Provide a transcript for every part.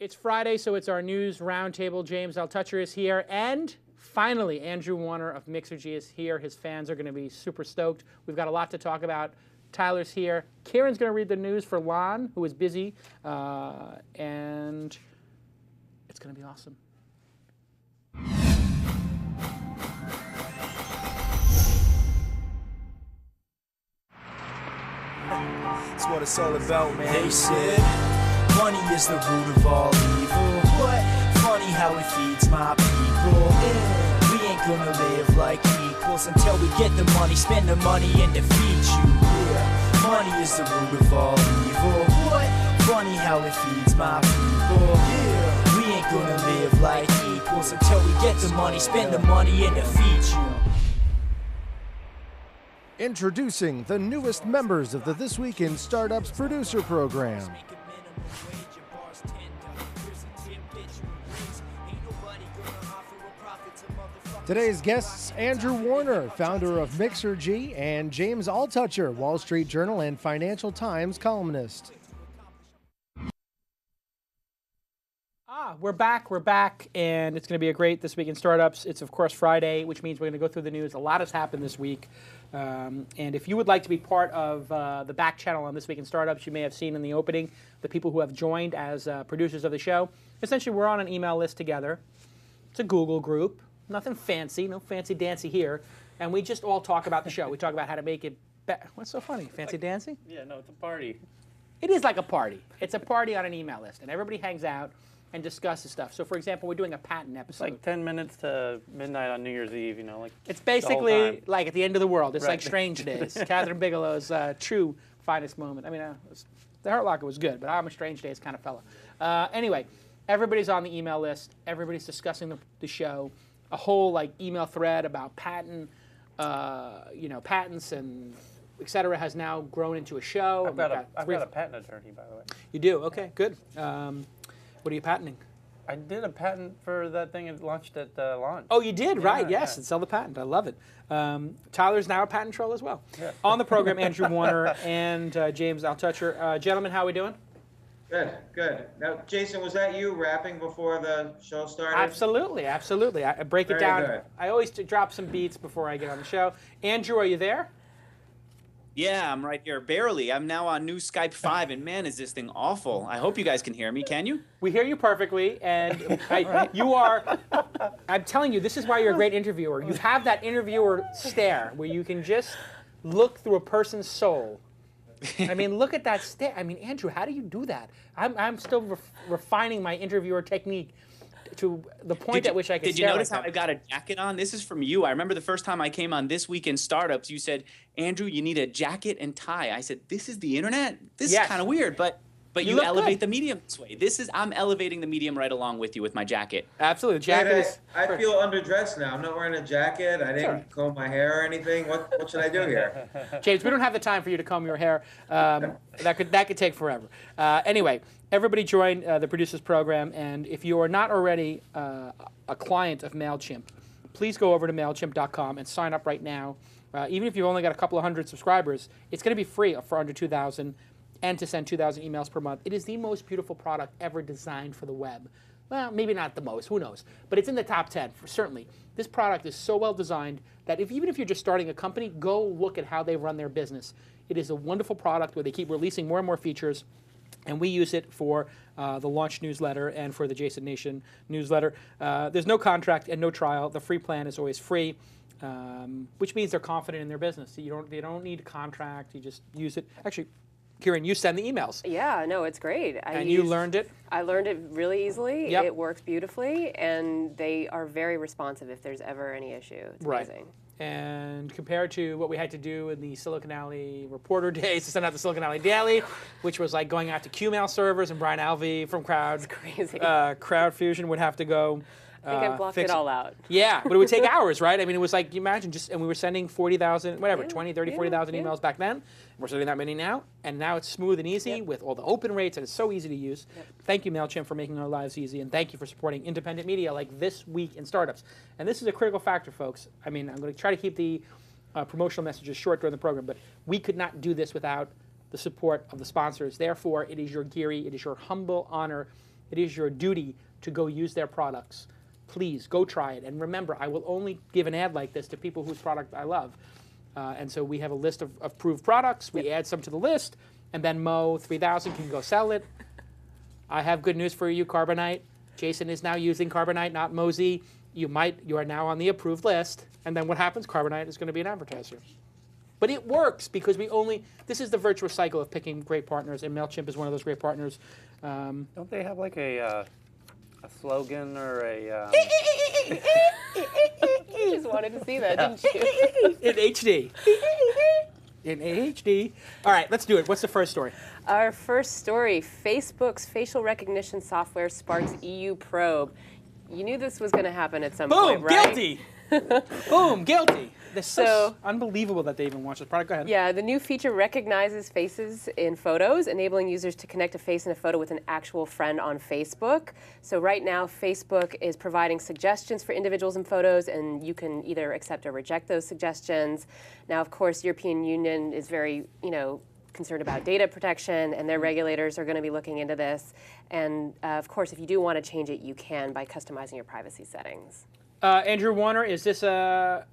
It's Friday, so it's our news roundtable. James Altucher is here, and finally, Andrew Warner of Mixergy is here. His fans are going to be super stoked. We've got a lot to talk about. Tyler's here. Kirin's going to read the news for Lon, who is busy, and it's going to be awesome. That's what it's all about, man. They said money is the root of all evil. What? Funny how it feeds my people. Yeah. We ain't gonna live like equals until we get the money, spend the money, and defeat you. Yeah. Money is the root of all evil. What? Funny how it feeds my people. Yeah. We ain't gonna live like equals until we get the money, spend the money, and defeat you. Introducing the newest members of the This Week in Startups producer program. Today's guests, Andrew Warner, founder of Mixergy, and James Altucher, Wall Street Journal and Financial Times columnist. We're back, and it's going to be a great This Week in Startups. It's, of course, Friday, which means we're going to go through the news. A lot has happened this week. And if you would like to be part of the back channel on This Week in Startups, you may have seen in the opening the people who have joined as producers of the show. Essentially, we're on an email list together. It's a Google group. Nothing fancy, no fancy dancy here. And we just all talk about the show. We talk about how to make it better. What's so funny? Fancy dancy? Yeah, no, it's a party. It is like a party. It's a party on an email list, and everybody hangs out and discusses stuff. So, for example, we're doing a patent episode. It's like 10 minutes to midnight on New Year's Eve, you know, like it's basically like at the end of the world. It's Right. like Strange Days. Catherine Bigelow's true finest moment. I mean, The Hurt Locker was good, but I'm a Strange Days kind of fella. Anyway, everybody's on the email list. Everybody's discussing the show. A whole like email thread about patents and et cetera has now grown into a show. I've got a patent attorney, by the way. You do? Okay, good. What are you patenting? I did a patent for that thing it launched at launch. Oh, you did, right? Yes, yeah. and sell the patent. I love it. Tyler's now a patent troll as well. Yeah. On the program, Andrew Warner and James Altucher. Gentlemen, how are we doing? Good, good. Now, Jason, was that you rapping before the show started? Absolutely, absolutely. I break it Very down. good. I always drop some beats before I get on the show. Andrew, are you there? Yeah, I'm right here. Barely. I'm now on new Skype 5, and man, is this thing awful. I hope you guys can hear me. Can you? We hear you perfectly, and I'm telling you, this is why you're a great interviewer. You have that interviewer stare where you can just look through a person's soul. I mean, look at that stare. I mean, Andrew, how do you do that? I'm still refining my interviewer technique to the point at which I can Did you notice how I got a jacket on? This is from you. I remember the first time I came on This Week in Startups, you said, Andrew, you need a jacket and tie. I said, this is the internet? This is kind of weird, but you elevate the medium this way. I'm elevating the medium right along with you with my jacket. Absolutely. The jacket is... I feel underdressed now. I'm not wearing a jacket. I didn't comb my hair or anything. What should I do here? James, we don't have the time for you to comb your hair. That could take forever. Anyway, everybody join the producers program, and if you are not already a client of MailChimp, please go over to MailChimp.com and sign up right now. Even if you've only got a couple of hundred subscribers, it's going to be free for under 2,000 and to send 2,000 emails per month. It is the most beautiful product ever designed for the web. Well, maybe not the most, who knows? But it's in the top 10, certainly. This product is so well designed that even if you're just starting a company, go look at how they run their business. It is a wonderful product where they keep releasing more and more features, and we use it for the launch newsletter and for the Jason Nation newsletter. There's no contract and no trial. The free plan is always free, which means they're confident in their business. They don't need a contract. You just use it. Actually, Kirin, you send the emails. Yeah, no, it's great. You learned it? I learned it really easily. Yep. It works beautifully, and they are very responsive if there's ever any issue. It's amazing. And compared to what we had to do in the Silicon Alley Reporter days to send out the Silicon Alley Daily, which was like going out to QMail servers, and Brian Alvey from CrowdFusion would have to go. I think I blocked it all out. Yeah, but it would take hours, right? I mean, it was like, you imagine and we were sending 40,000, whatever, 20, 30, 40,000 emails back then. We're sending that many now, and now it's smooth and easy with all the open rates, and it's so easy to use. Thank you, MailChimp, for making our lives easy, and thank you for supporting independent media like This Week in Startups. And this is a critical factor, folks. I mean, I'm going to try to keep the promotional messages short during the program, but we could not do this without the support of the sponsors. Therefore, it is your Geary, it is your humble honor It is your duty to go use their products. Please go try it. And remember, I will only give an ad like this to people whose product I love. And so we have a list of approved products. We add some to the list, and then Mo 3000 can go sell it. I have good news for you, Carbonite. Jason is now using Carbonite, not Mozy. You are now on the approved list. And then what happens? Carbonite is going to be an advertiser. But it works because this is the virtuous cycle of picking great partners, and MailChimp is one of those great partners. Don't they have like a slogan or a... You just wanted to see that, didn't you? In HD. In HD. All right, let's do it. What's the first story? Our first story, Facebook's facial recognition software sparks EU probe. You knew this was going to happen at some point, right? Guilty! Boom, guilty. This is so unbelievable that they even launched this product. Go ahead. Yeah, the new feature recognizes faces in photos, enabling users to connect a face in a photo with an actual friend on Facebook. So right now, Facebook is providing suggestions for individuals in photos, and you can either accept or reject those suggestions. Now, of course, European Union is very, concerned about data protection, and their regulators are going to be looking into this. And of course, if you do want to change it, you can by customizing your privacy settings. Andrew Warner, is this the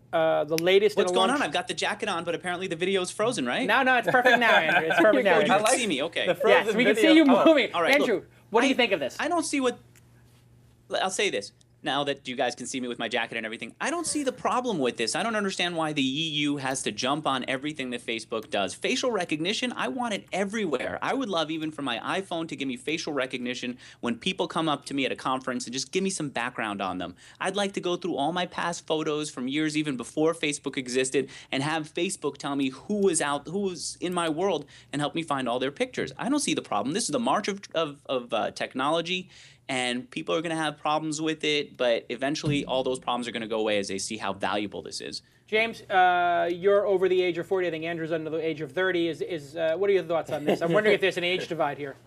latest? What's going on? I've got the jacket on, but apparently the video is frozen, right? No, it's perfect now, Andrew. It's perfect now. You can see me, okay. Yes, we can see you moving. All right, Andrew, look, what do you think of this? I don't see what... I'll say this. Now that you guys can see me with my jacket and everything, I don't see the problem with this. I don't understand why the EU has to jump on everything that Facebook does. Facial recognition, I want it everywhere. I would love even for my iPhone to give me facial recognition when people come up to me at a conference and just give me some background on them. I'd like to go through all my past photos from years even before Facebook existed and have Facebook tell me who was in my world and help me find all their pictures. I don't see the problem. This is the march of technology. And people are going to have problems with it, but eventually all those problems are going to go away as they see how valuable this is. James, you're over the age of 40. I think Andrew's under the age of 30. What are your thoughts on this? I'm wondering if there's an age divide here.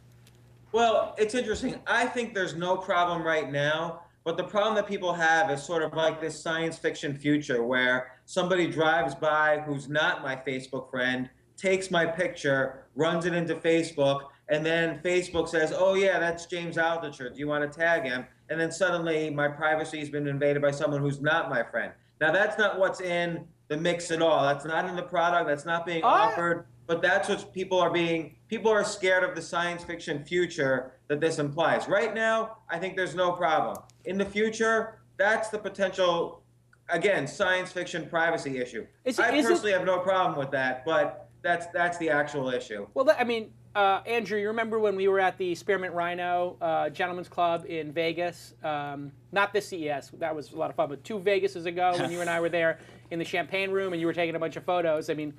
Well, it's interesting. I think there's no problem right now, but the problem that people have is sort of like this science fiction future where somebody drives by who's not my Facebook friend, takes my picture, runs it into Facebook, and then Facebook says, oh yeah, that's James Altucher, do you want to tag him? And then suddenly my privacy has been invaded by someone who's not my friend. Now that's not what's in the mix at all. That's not in the product, that's not being offered, but that's what people are scared of the science fiction future that this implies. Right now, I think there's no problem. In the future, that's the potential, again, science fiction privacy issue. I personally have no problem with that, but that's the actual issue. Well, Andrew, you remember when we were at the Spearmint Rhino Gentlemen's Club in Vegas? Not this CES, that was a lot of fun, but 2 Vegases ago when you and I were there in the champagne room and you were taking a bunch of photos. I mean,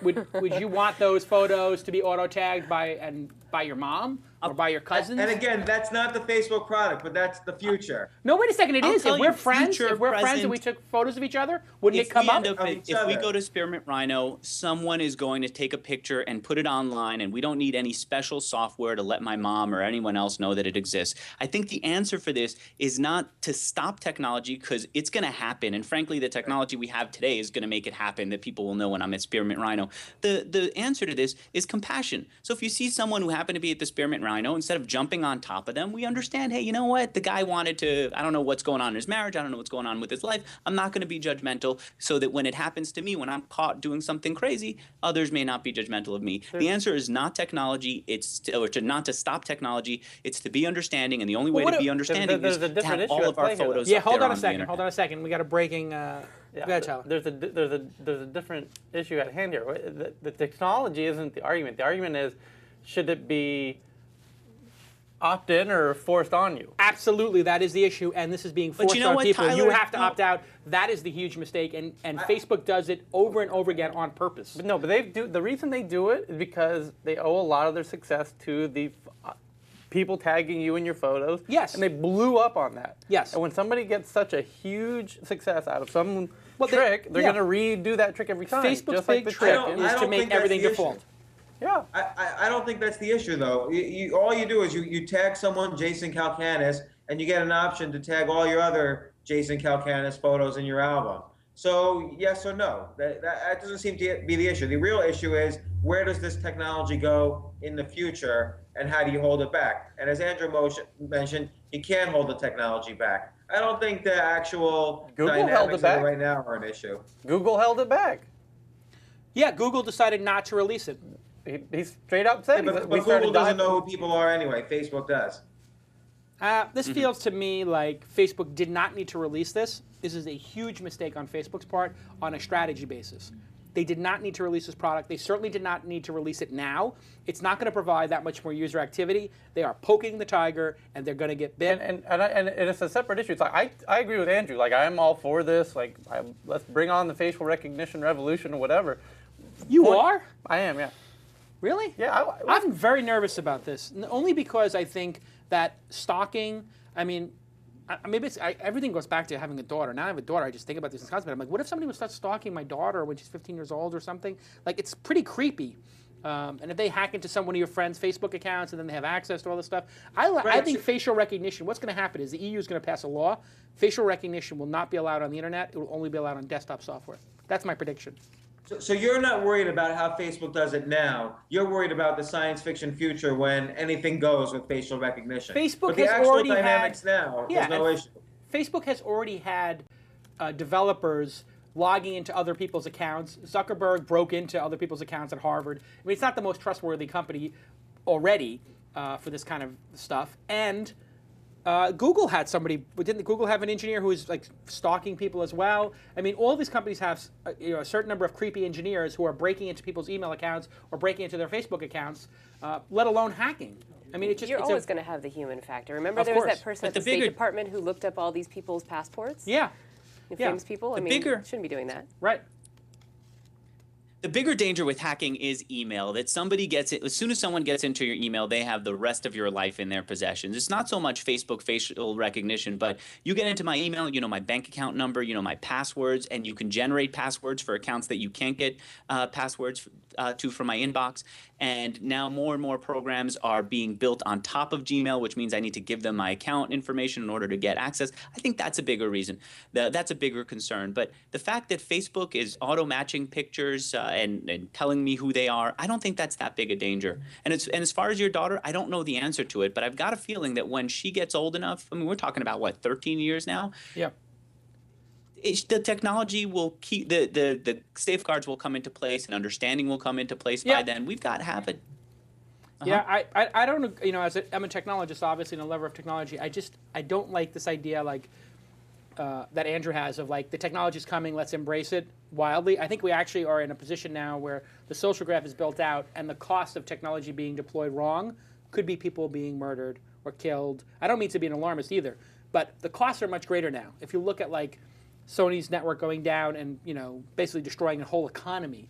would you want those photos to be auto-tagged by your mom or by your cousins? And again, that's not the Facebook product, but that's the future. No, wait a second, it is. If we're friends and we took photos of each other, wouldn't it come up? If we go to Spearmint Rhino, someone is going to take a picture and put it online, and we don't need any special software to let my mom or anyone else know that it exists. I think the answer for this is not to stop technology, because it's going to happen, and frankly, the technology we have today is going to make it happen, that people will know when I'm at Spearmint Rhino. The answer to this is compassion. So if you see someone who happened to be at the Spearmint Rhino, instead of jumping on top of them, we understand, hey, you know what? The guy wanted to, I don't know what's going on in his marriage, I don't know what's going on with his life. I'm not going to be judgmental, so that when it happens to me, when I'm caught doing something crazy, others may not be judgmental of me. The answer is not technology, not to stop technology, it's to be understanding, and the only way to be understanding is to have all of our photos Yeah, up hold there on a the second, internet. hold on a second. We got a breaking, go ahead, Tyler. There's a different issue at hand here. The technology isn't the argument. The argument is, should it be opt-in or forced on you? Absolutely, that is the issue, and this is being forced on people. Tyler, you have to opt out. That is the huge mistake, and Facebook does it over and over again on purpose. But the reason they do it is because they owe a lot of their success to the people tagging you in your photos. Yes. And they blew up on that. Yes. And when somebody gets such a huge success out of some trick, they're going to redo that trick every time. Facebook's big trick is to make everything default. Yeah. I don't think that's the issue, though. All you do is you tag someone, Jason Calcanis, and you get an option to tag all your other Jason Calcanis photos in your album. So yes or no, that doesn't seem to be the issue. The real issue is, where does this technology go in the future? and how do you hold it back? And as Andrew mentioned, you can't hold the technology back. I don't think the actual dynamics of it right now are an issue. Google held it back. Yeah, Google decided not to release it. He straight up said. Yeah, but Google doesn't know who people are anyway. Facebook does. This feels to me like Facebook did not need to release this. This is a huge mistake on Facebook's part on a strategy basis. They did not need to release this product. They certainly did not need to release it now. It's not going to provide that much more user activity. They are poking the tiger, and they're going to get bit. And it's a separate issue. It's like I agree with Andrew. Like I'm all for this. Like let's bring on the facial recognition revolution or whatever. You are? I am. Yeah. Really? Yeah. I'm very nervous about this, only because I think that stalking. I mean, maybe everything goes back to having a daughter. Now I have a daughter. I just think about this constantly. I'm like, what if somebody would start stalking my daughter when she's 15 years old or something? Like, it's pretty creepy. And if they hack into some one of your friends' Facebook accounts and then they have access to all this stuff, I think facial recognition. What's going to happen is the EU is going to pass a law. Facial recognition will not be allowed on the internet. It will only be allowed on desktop software. That's my prediction. So you're not worried about how Facebook does it now. You're worried about the science fiction future when anything goes with facial recognition. Facebook but the has actual already dynamics had, now, there's no issue. Facebook has already had developers logging into other people's accounts. Zuckerberg broke into other people's accounts at Harvard. I mean, it's not the most trustworthy company already for this kind of stuff. And Google had somebody, didn't Google have an engineer who was like stalking people as well? I mean, all these companies have a certain number of creepy engineers who are breaking into people's email accounts or breaking into their Facebook accounts, let alone hacking. I mean, you're always going to have the human factor. Remember, there was that person at the State Department who looked up all these people's passports. Yeah, famous people. I mean, shouldn't be doing that. Right. The bigger danger with hacking is email, that somebody gets it. As soon as someone gets into your email, they have the rest of your life in their possessions. It's not so much Facebook facial recognition, but you get into my email, you know my bank account number, you know my passwords, and you can generate passwords for accounts that you can't get passwords to from my inbox. And now more and more programs are being built on top of Gmail, which means I need to give them my account information in order to get access. I think that's a bigger reason. That's a bigger concern. But the fact that Facebook is auto-matching pictures and telling me who they are, I don't think that's that big a danger. And as far as your daughter, I don't know the answer to it, but I've got a feeling that when she gets old enough, I mean, we're talking about, what, 13 years now? Yeah. The technology will keep, the safeguards will come into place and understanding will come into place by then. We've got to have it. Yeah, I don't, you know, I'm a technologist, obviously, and a lover of technology. I don't like this idea, like, that Andrew has of, like, the technology's coming, let's embrace it wildly. I think we actually are in a position now where the social graph is built out and the cost of technology being deployed wrong could be people being murdered or killed. I don't mean to be an alarmist either, but the costs are much greater now. If you look at, like, Sony's network going down and, you know, basically destroying a whole economy.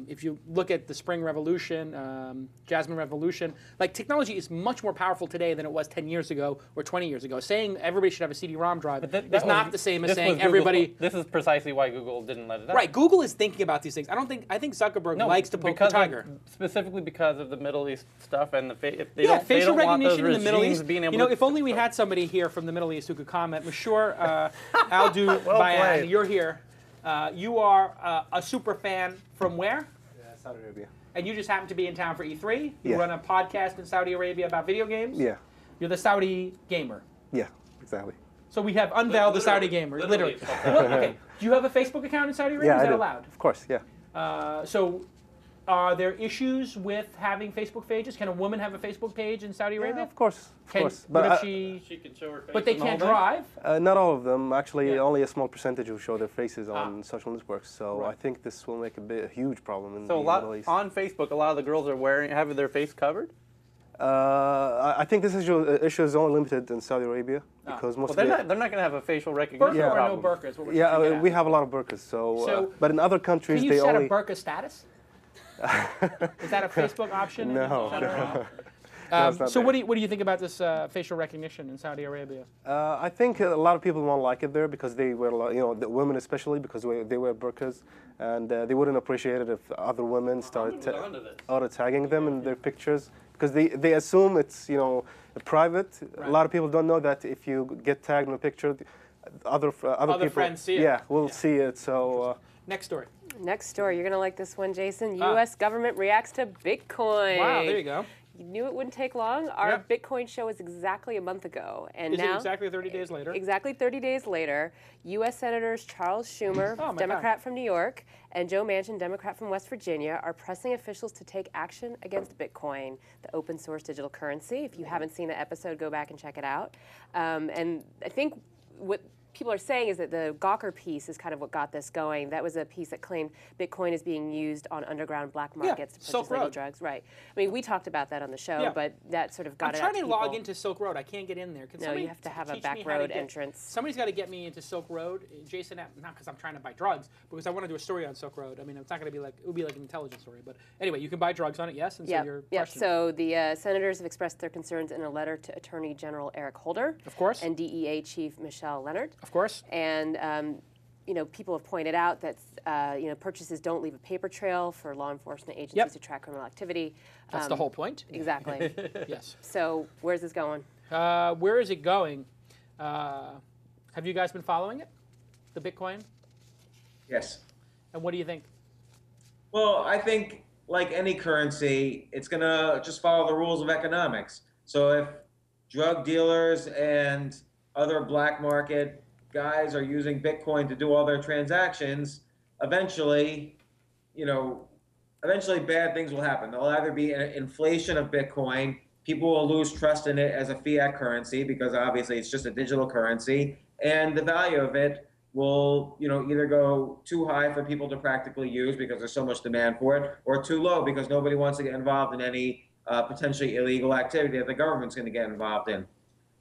If you look at the Spring Revolution, Jasmine Revolution, like technology is much more powerful today than it was 10 years ago or 20 years ago. Saying everybody should have a CD-ROM drive is not the same as saying everybody. This is precisely why Google didn't let it out. Right, Google is thinking about these things. I think Zuckerberg likes to poke the tiger. Specifically because of the Middle East stuff and facial recognition in the Middle East. You know, if only we had somebody here from the Middle East who could comment. Mashoor Al Dubayan, you're here. You are a super fan from where? Saudi Arabia. And you just happen to be in town for E3? You Yeah. run a podcast in Saudi Arabia about video games? Yeah. You're the Saudi gamer. Yeah, exactly. So we have unveiled the Saudi gamer. Literally. Well, okay. Do you have a Facebook account in Saudi Arabia? Yeah, Is I that do. allowed? Of course, yeah. So are there issues with having Facebook pages? Can a woman have a Facebook page in Saudi Arabia? Yeah, of course. Of course. But if she can show her face. But they can't drive? Not all of them. Actually, only a small percentage will show their faces on social networks. So I think this will make a huge problem in the Middle East. On Facebook, a lot of the girls are having their face covered? I think this issue is only limited in Saudi Arabia because most they're not going to have a facial recognition Burqa problem. or no burqas? Yeah, we have a lot of burqas. So, but in other countries, can you set a burqa status? Is that a Facebook option? No. So what do you think about this facial recognition in Saudi Arabia? I think a lot of people won't like it there because they wear, the women especially because they wear burqas, and they wouldn't appreciate it if other women start auto tagging them in their pictures because they assume it's private. Right. A lot of people don't know that if you get tagged in a picture, other people friends see it. will see it. So next story. Next story, you're going to like this one, Jason. U.S. government reacts to Bitcoin. Wow, there you go. You knew it wouldn't take long. Our Bitcoin show was exactly a month ago, and Is now it exactly 30 days later? Exactly 30 days later, U.S. Senators Charles Schumer, Democrat from New York, and Joe Manchin, Democrat from West Virginia, are pressing officials to take action against Bitcoin, the open source digital currency. If you haven't seen the episode, go back and check it out. And I think what people are saying is that the Gawker piece is kind of what got this going. That was a piece that claimed Bitcoin is being used on underground black markets to purchase legal drugs. Right. I mean, we talked about that on the show, but that sort of got it out to people. I'm trying to log into Silk Road. I can't get in there. No, you have to have a back road entrance. Somebody's got to get me into Silk Road. Jason, not because I'm trying to buy drugs, but because I want to do a story on Silk Road. I mean, it's not going to be like, it would be like an intelligence story. But anyway, you can buy drugs on it, yes? And so your question. So the senators have expressed their concerns in a letter to Attorney General Eric Holder. Of course. And DEA Chief Michelle Leonard. Of course. And you know, people have pointed out that you know, purchases don't leave a paper trail for law enforcement agencies to track criminal activity. That's the whole point. Exactly. Yes. So where's this going? Where is it going? Have you guys been following it, the Bitcoin? Yes. And what do you think? Well, I think like any currency, it's going to just follow the rules of economics. So if drug dealers and other black market guys are using Bitcoin to do all their transactions, eventually, you know, bad things will happen. There'll either be an inflation of Bitcoin, people will lose trust in it as a fiat currency because obviously it's just a digital currency, and the value of it will, you know, either go too high for people to practically use because there's so much demand for it, or too low because nobody wants to get involved in any potentially illegal activity that the government's going to get involved in.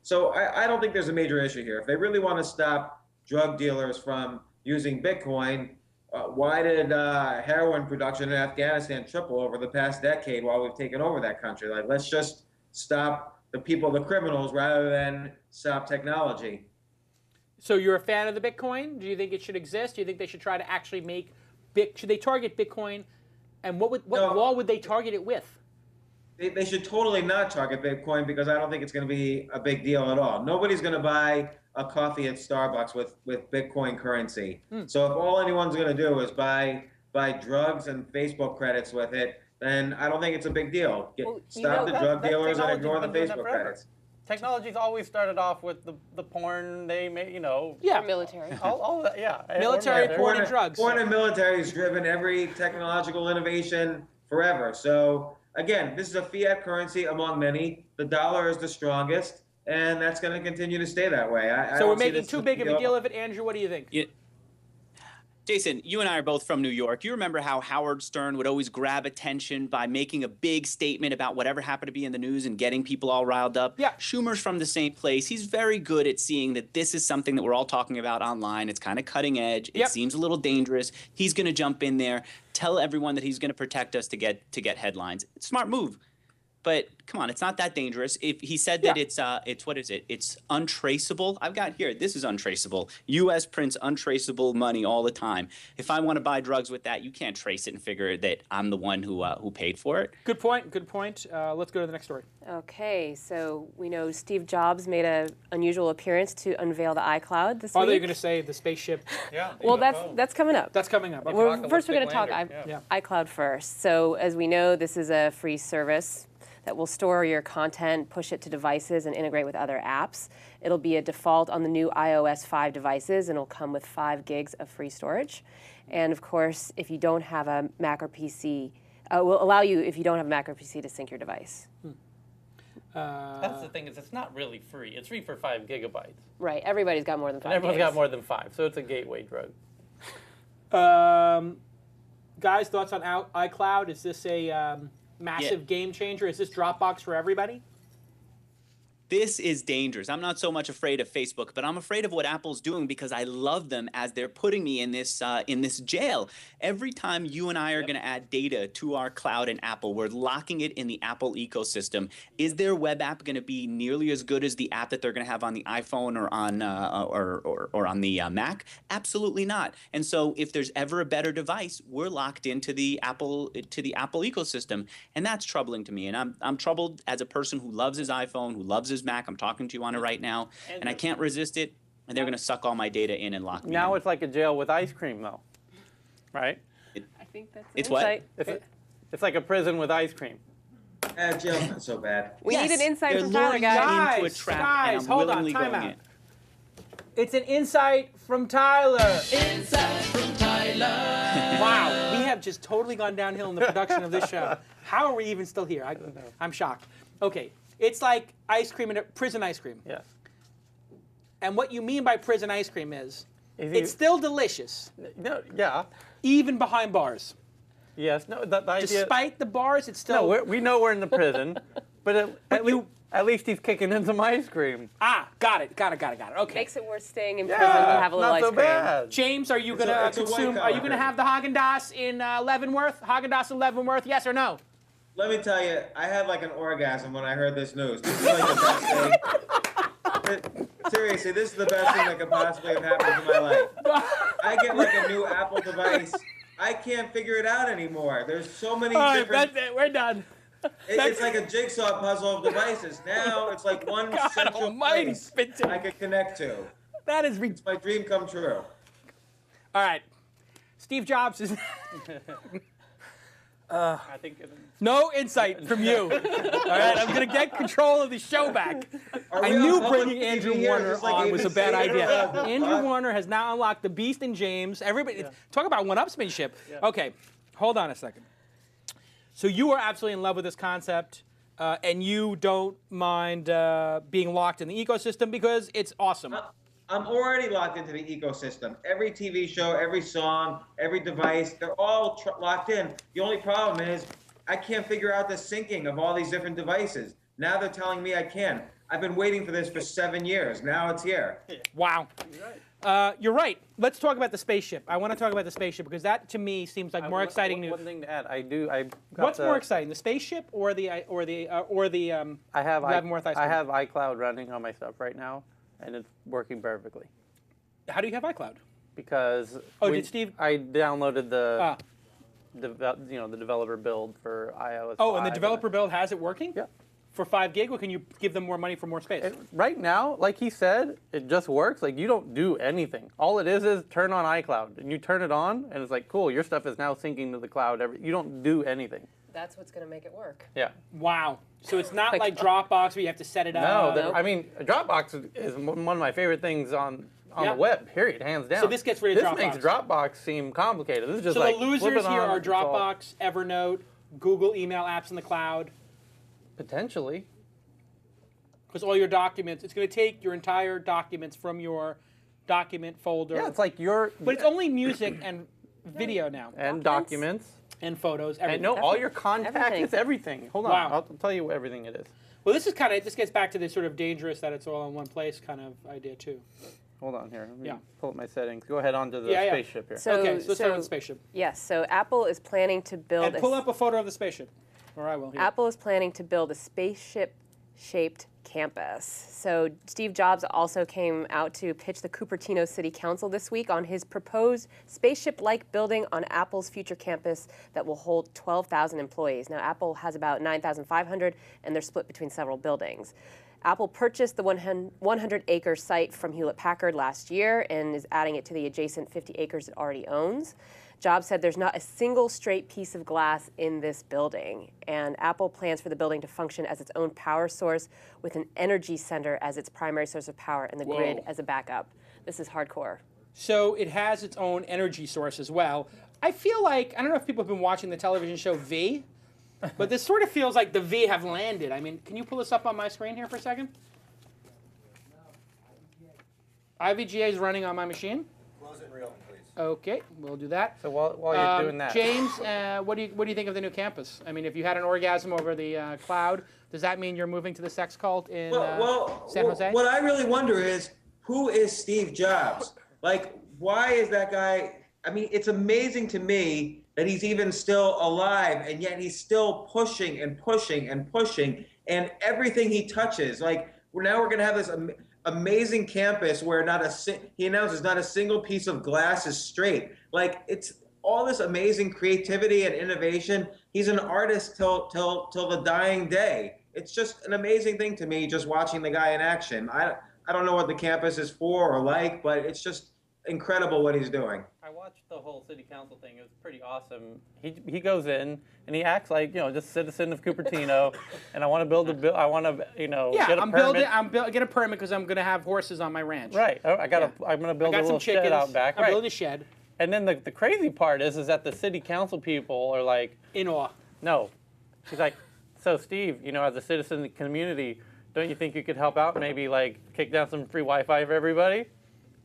So I don't think there's a major issue here. If they really want to stop drug dealers from using Bitcoin, why did heroin production in Afghanistan triple over the past decade while we've taken over that country? Like, let's just stop the people, the criminals, rather than stop technology. So you're a fan of the Bitcoin? Do you think it should exist? Do you think they should try to actually make should they target Bitcoin? And what law would they target it with? They should totally not target Bitcoin because I don't think it's going to be a big deal at all. Nobody's going to buy a coffee at Starbucks with Bitcoin currency. So if all anyone's going to do is buy drugs and Facebook credits with it, then I don't think it's a big deal. Stop the drug dealers and ignore the Facebook credits. Technology's always started off with the porn they made, you know. Yeah, military. All that, yeah. Military, porn, and drugs. Porn and military has driven every technological innovation forever. So again, this is a fiat currency among many. The dollar is the strongest, and that's going to continue to stay that way. So we're making too big of a deal of it, Andrew. What do you think? Yeah. Jason, you and I are both from New York. You remember how Howard Stern would always grab attention by making a big statement about whatever happened to be in the news and getting people all riled up? Yeah. Schumer's from the same place. He's very good at seeing that this is something that we're all talking about online. It's kind of cutting edge. It seems a little dangerous. He's going to jump in there, tell everyone that he's going to protect us to get headlines. It's a smart move. But come on, it's not that dangerous. If he said that it's what is it? It's untraceable. I've got here. This is untraceable. U.S. prints untraceable money all the time. If I want to buy drugs with that, you can't trace it and figure that I'm the one who paid for it. Good point. Good point. Let's go to the next story. Okay, so we know Steve Jobs made an unusual appearance to unveil the iCloud this week. Oh, they're going to say the spaceship. Yeah. Well, that's coming up. That's coming up. Okay. First, we're going to talk iCloud first. So as we know, this is a free service that will store your content, push it to devices, and integrate with other apps. It'll be a default on the new iOS 5 devices, and it'll come with 5 gigs of free storage. And of course, if you don't have a Mac or PC, will allow you, if you don't have a Mac or PC, to sync your device. That's the thing, is it's not really free. It's free for 5 gigabytes. Right, everybody's got more than 5 and everyone's gigs. got more than 5, so it's a gateway drug. Guys, thoughts on iCloud? Is this a massive game changer? Is this Dropbox for everybody? This is dangerous. I'm not so much afraid of Facebook, but I'm afraid of what Apple's doing because I love them as they're putting me in this jail. Every time you and I are going to add data to our cloud in Apple, we're locking it in the Apple ecosystem. Is their web app going to be nearly as good as the app that they're going to have on the iPhone or on or on the Mac? Absolutely not. And so, if there's ever a better device, we're locked into the Apple ecosystem, and that's troubling to me. And I'm troubled as a person who loves his iPhone, who loves his Mac. I'm talking to you on it right now, and I can't resist it, and they're going to suck all my data in and lock me in. Now it's like a jail with ice cream, though, right? I think that's it's insight. what? It's like a prison with ice cream. Jail's not so bad. We need an insight They're from Tyler, luring guys. you into a trap, and I'm hold on, willingly time going out. in. It's an insight from Tyler. Insight from Tyler. Wow, we have just totally gone downhill in the production of this show. How are we even still here? I'm shocked. Okay, it's like ice cream and prison ice cream. Yes. And what you mean by prison ice cream is If you- it's still delicious, No, yeah. even behind bars. Yes. No. The idea. Despite the bars, it's still. No, we know we're in the prison, but at least he's kicking in some ice cream. Got it. Okay. Makes it worth staying in prison to have a little not ice so cream. bad. James, are you gonna it's a white consume? Are you gonna collar. have the Haagen-Dazs in Leavenworth? Haagen-Dazs in Leavenworth? Yes or no? Let me tell you, I had like an orgasm when I heard this news. This is like the best thing. Seriously, this is the best thing that could possibly have happened to my life. I get like a new Apple device. I can't figure it out anymore. There's so many All right, different. that's it. We're done. It's like a jigsaw puzzle of devices. Now it's like one God central almighty, place Spencer. I could connect to. That is It's my dream come true. All right. Steve Jobs is I think. no insight from you. All right, I'm gonna get control of the show back. Are I we on knew public bringing TV Andrew here? Warner Is this like on was a ABC bad or idea. what? Andrew Warner has now unlocked the Beast and James. Everybody, talk about one-upsmanship. Okay, hold on a second. So you are absolutely in love with this concept, and you don't mind being locked in the ecosystem because it's awesome. I'm already locked into the ecosystem. Every TV show, every song, every device, they're all locked in. The only problem is I can't figure out the syncing of all these different devices. Now they're telling me I can. I've been waiting for this for 7 years. Now it's here. Wow. You're right. Let's talk about the spaceship. I want to talk about the spaceship because that, to me, seems like more exciting news. One thing to add, I got What's more exciting, the spaceship or the I have Leavenworth ice cream? I have iCloud running on my stuff right now, and it's working perfectly. How do you have iCloud? Because did Steve? I downloaded the the developer build for iOS. Oh, and the 5 developer build has it working? Yeah. For 5 gig, or can you give them more money for more space? Right now, like he said, it just works. Like you don't do anything. All it is turn on iCloud, and you turn it on, and it's like, cool, your stuff is now syncing to the cloud. You don't do anything. That's what's going to make it work. Yeah. Wow. So it's not like Dropbox where you have to set it up. No, I mean, Dropbox is one of my favorite things on Yeah. the web, period, hands down. So this gets rid of Dropbox. This makes Dropbox seem complicated. This is just So like the losers flip it here on, are it's all- Dropbox, Evernote, Google email apps in the cloud. Potentially. Because all your documents, it's going to take your entire documents from your document folder. Yeah, it's like your... But it's only music and video now. And documents. And photos, everything. And no, all your contacts, Everything. it's everything. Hold on, Wow. I'll tell you what everything it is. Well, this gets back to this sort of dangerous that it's all in one place kind of idea too. Hold on here. Let me Yeah. pull up my settings. Go ahead onto the Yeah, yeah. spaceship here. So, Okay, so let's start with the spaceship. Yes, so Apple is planning to build And pull up a photo of the spaceship. Or I will. Here. Apple is planning to build a spaceship-shaped campus. So Steve Jobs also came out to pitch the Cupertino City Council this week on his proposed spaceship-like building on Apple's future campus that will hold 12,000 employees. Now, Apple has about 9,500, and they're split between several buildings. Apple purchased the 100-acre site from Hewlett-Packard last year and is adding it to the adjacent 50 acres it already owns. Jobs said there's not a single straight piece of glass in this building, and Apple plans for the building to function as its own power source with an energy center as its primary source of power and the grid as a backup. This is hardcore. So it has its own energy source as well. I feel like, I don't know if people have been watching the television show V, but this sort of feels like the V have landed. I mean, can you pull this up on my screen here for a second? IVGA is running on my machine. Close it real, please. Okay, we'll do that. So while you're doing that. James, what do you think of the new campus? I mean, if you had an orgasm over the cloud, does that mean you're moving to the sex cult in San Jose? What I really wonder is, who is Steve Jobs? Like, why is that guy? I mean, it's amazing to me that he's even still alive, and yet he's still pushing and pushing and pushing, and everything he touches. Like, now we're going to have this amazing campus where he announces not a single piece of glass is straight. Like, it's all this amazing creativity and innovation. He's an artist till the dying day. It's just an amazing thing to me just watching the guy in action. I don't know what the campus is for or like, but it's just incredible what he's doing. I watched the whole city council thing. It was pretty awesome. He goes in and he acts like, you know, just a citizen of Cupertino, and I want to build a I want to, you know, get a permit. Get a permit because I'm going to have horses on my ranch. Right. I'm going to build a little shed out back. I'm building a shed. And then the crazy part is that the city council people are like in awe. No, she's like, so Steve, you know, as a citizen of the community, don't you think you could help out? Maybe like kick down some free Wi-Fi for everybody.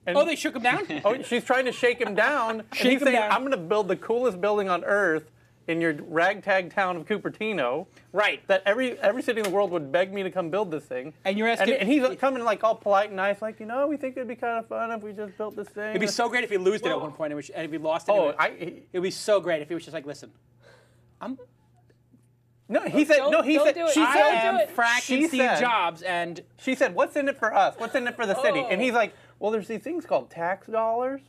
And they shook him down? She's trying to shake him down. And he's saying, I'm going to build the coolest building on earth in your ragtag town of Cupertino. Right. That every city in the world would beg me to come build this thing. And you're asking... And he's coming like all polite and nice, like, you know, we think it'd be kind of fun if we just built this thing. It'd be so great if he lost it at one point, and if he lost it. It'd be so great if he was just like, listen, No, he said. Don't, No, he said. do it. She Don't said. do it. fracking Steve Jobs, and she said, "What's in it for us? What's in it for the city?" And he's like, "Well, there's these things called tax dollars."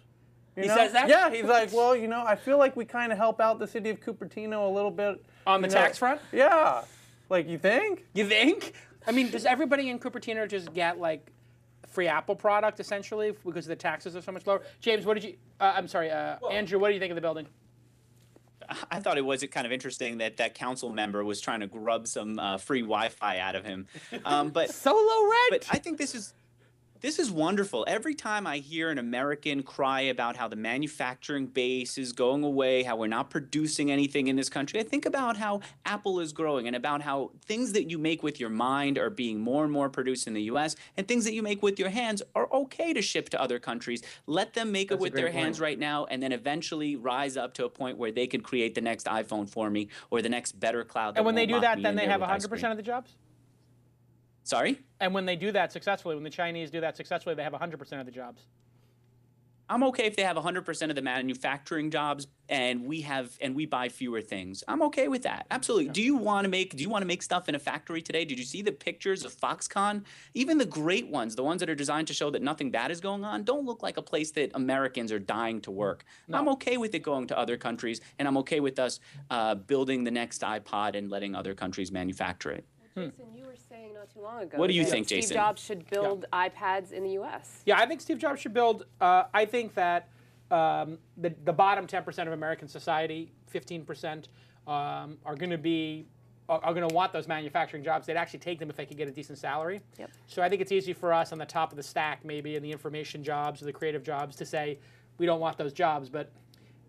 He says that? Yeah, he's like, "Well, you know, I feel like we kind of help out the city of Cupertino a little bit on the tax front." Yeah, like you think? You think? I mean, does everybody in Cupertino just get like free Apple product essentially because the taxes are so much lower? James, what did you? I'm sorry, Andrew. What do you think of the building? I thought it was kind of interesting that that council member was trying to grub some free Wi-Fi out of him. But so low rent. But I think this is wonderful. Every time I hear an American cry about how the manufacturing base is going away, how we're not producing anything in this country, I think about how Apple is growing and about how things that you make with your mind are being more and more produced in the U.S. and things that you make with your hands are okay to ship to other countries. Let them make it with their hands right now and then eventually rise up to a point where they can create the next iPhone for me or the next better cloud. And when they do that, then they have 100% of the jobs? Sorry? And when they do that successfully, when the Chinese do that successfully, they have 100% of the jobs. I'm okay if they have 100% of the manufacturing jobs and we buy fewer things. I'm okay with that. Absolutely. Do you want to make stuff in a factory today? Did you see the pictures of Foxconn? Even the great ones, the ones that are designed to show that nothing bad is going on, don't look like a place that Americans are dying to work. No. I'm okay with it going to other countries, and I'm okay with us building the next iPod and letting other countries manufacture it. Jason, you were saying not too long ago. What do you think, Jason? Steve Jobs should build iPads in the U.S. Yeah, I think Steve Jobs should build. I think that the bottom 10% of American society, 15%, are going to want those manufacturing jobs. They'd actually take them if they could get a decent salary. Yep. So I think it's easy for us on the top of the stack, maybe in the information jobs or the creative jobs, to say we don't want those jobs. But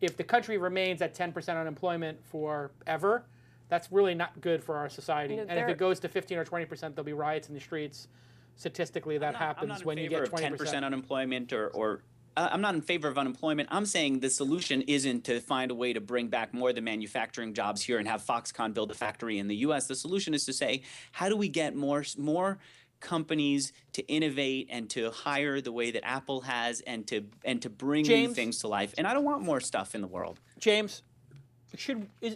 if the country remains at 10% unemployment forever, that's really not good for our society. And if it goes to 15 or 20%, there'll be riots in the streets. Statistically, that happens when you get 20%. I'm not in favor of 10% unemployment or I'm not in favor of unemployment. I'm saying the solution isn't to find a way to bring back more of the manufacturing jobs here and have Foxconn build a factory in the U.S. The solution is to say, how do we get more companies to innovate and to hire the way that Apple has and to bring new things to life? And I don't want more stuff in the world. James.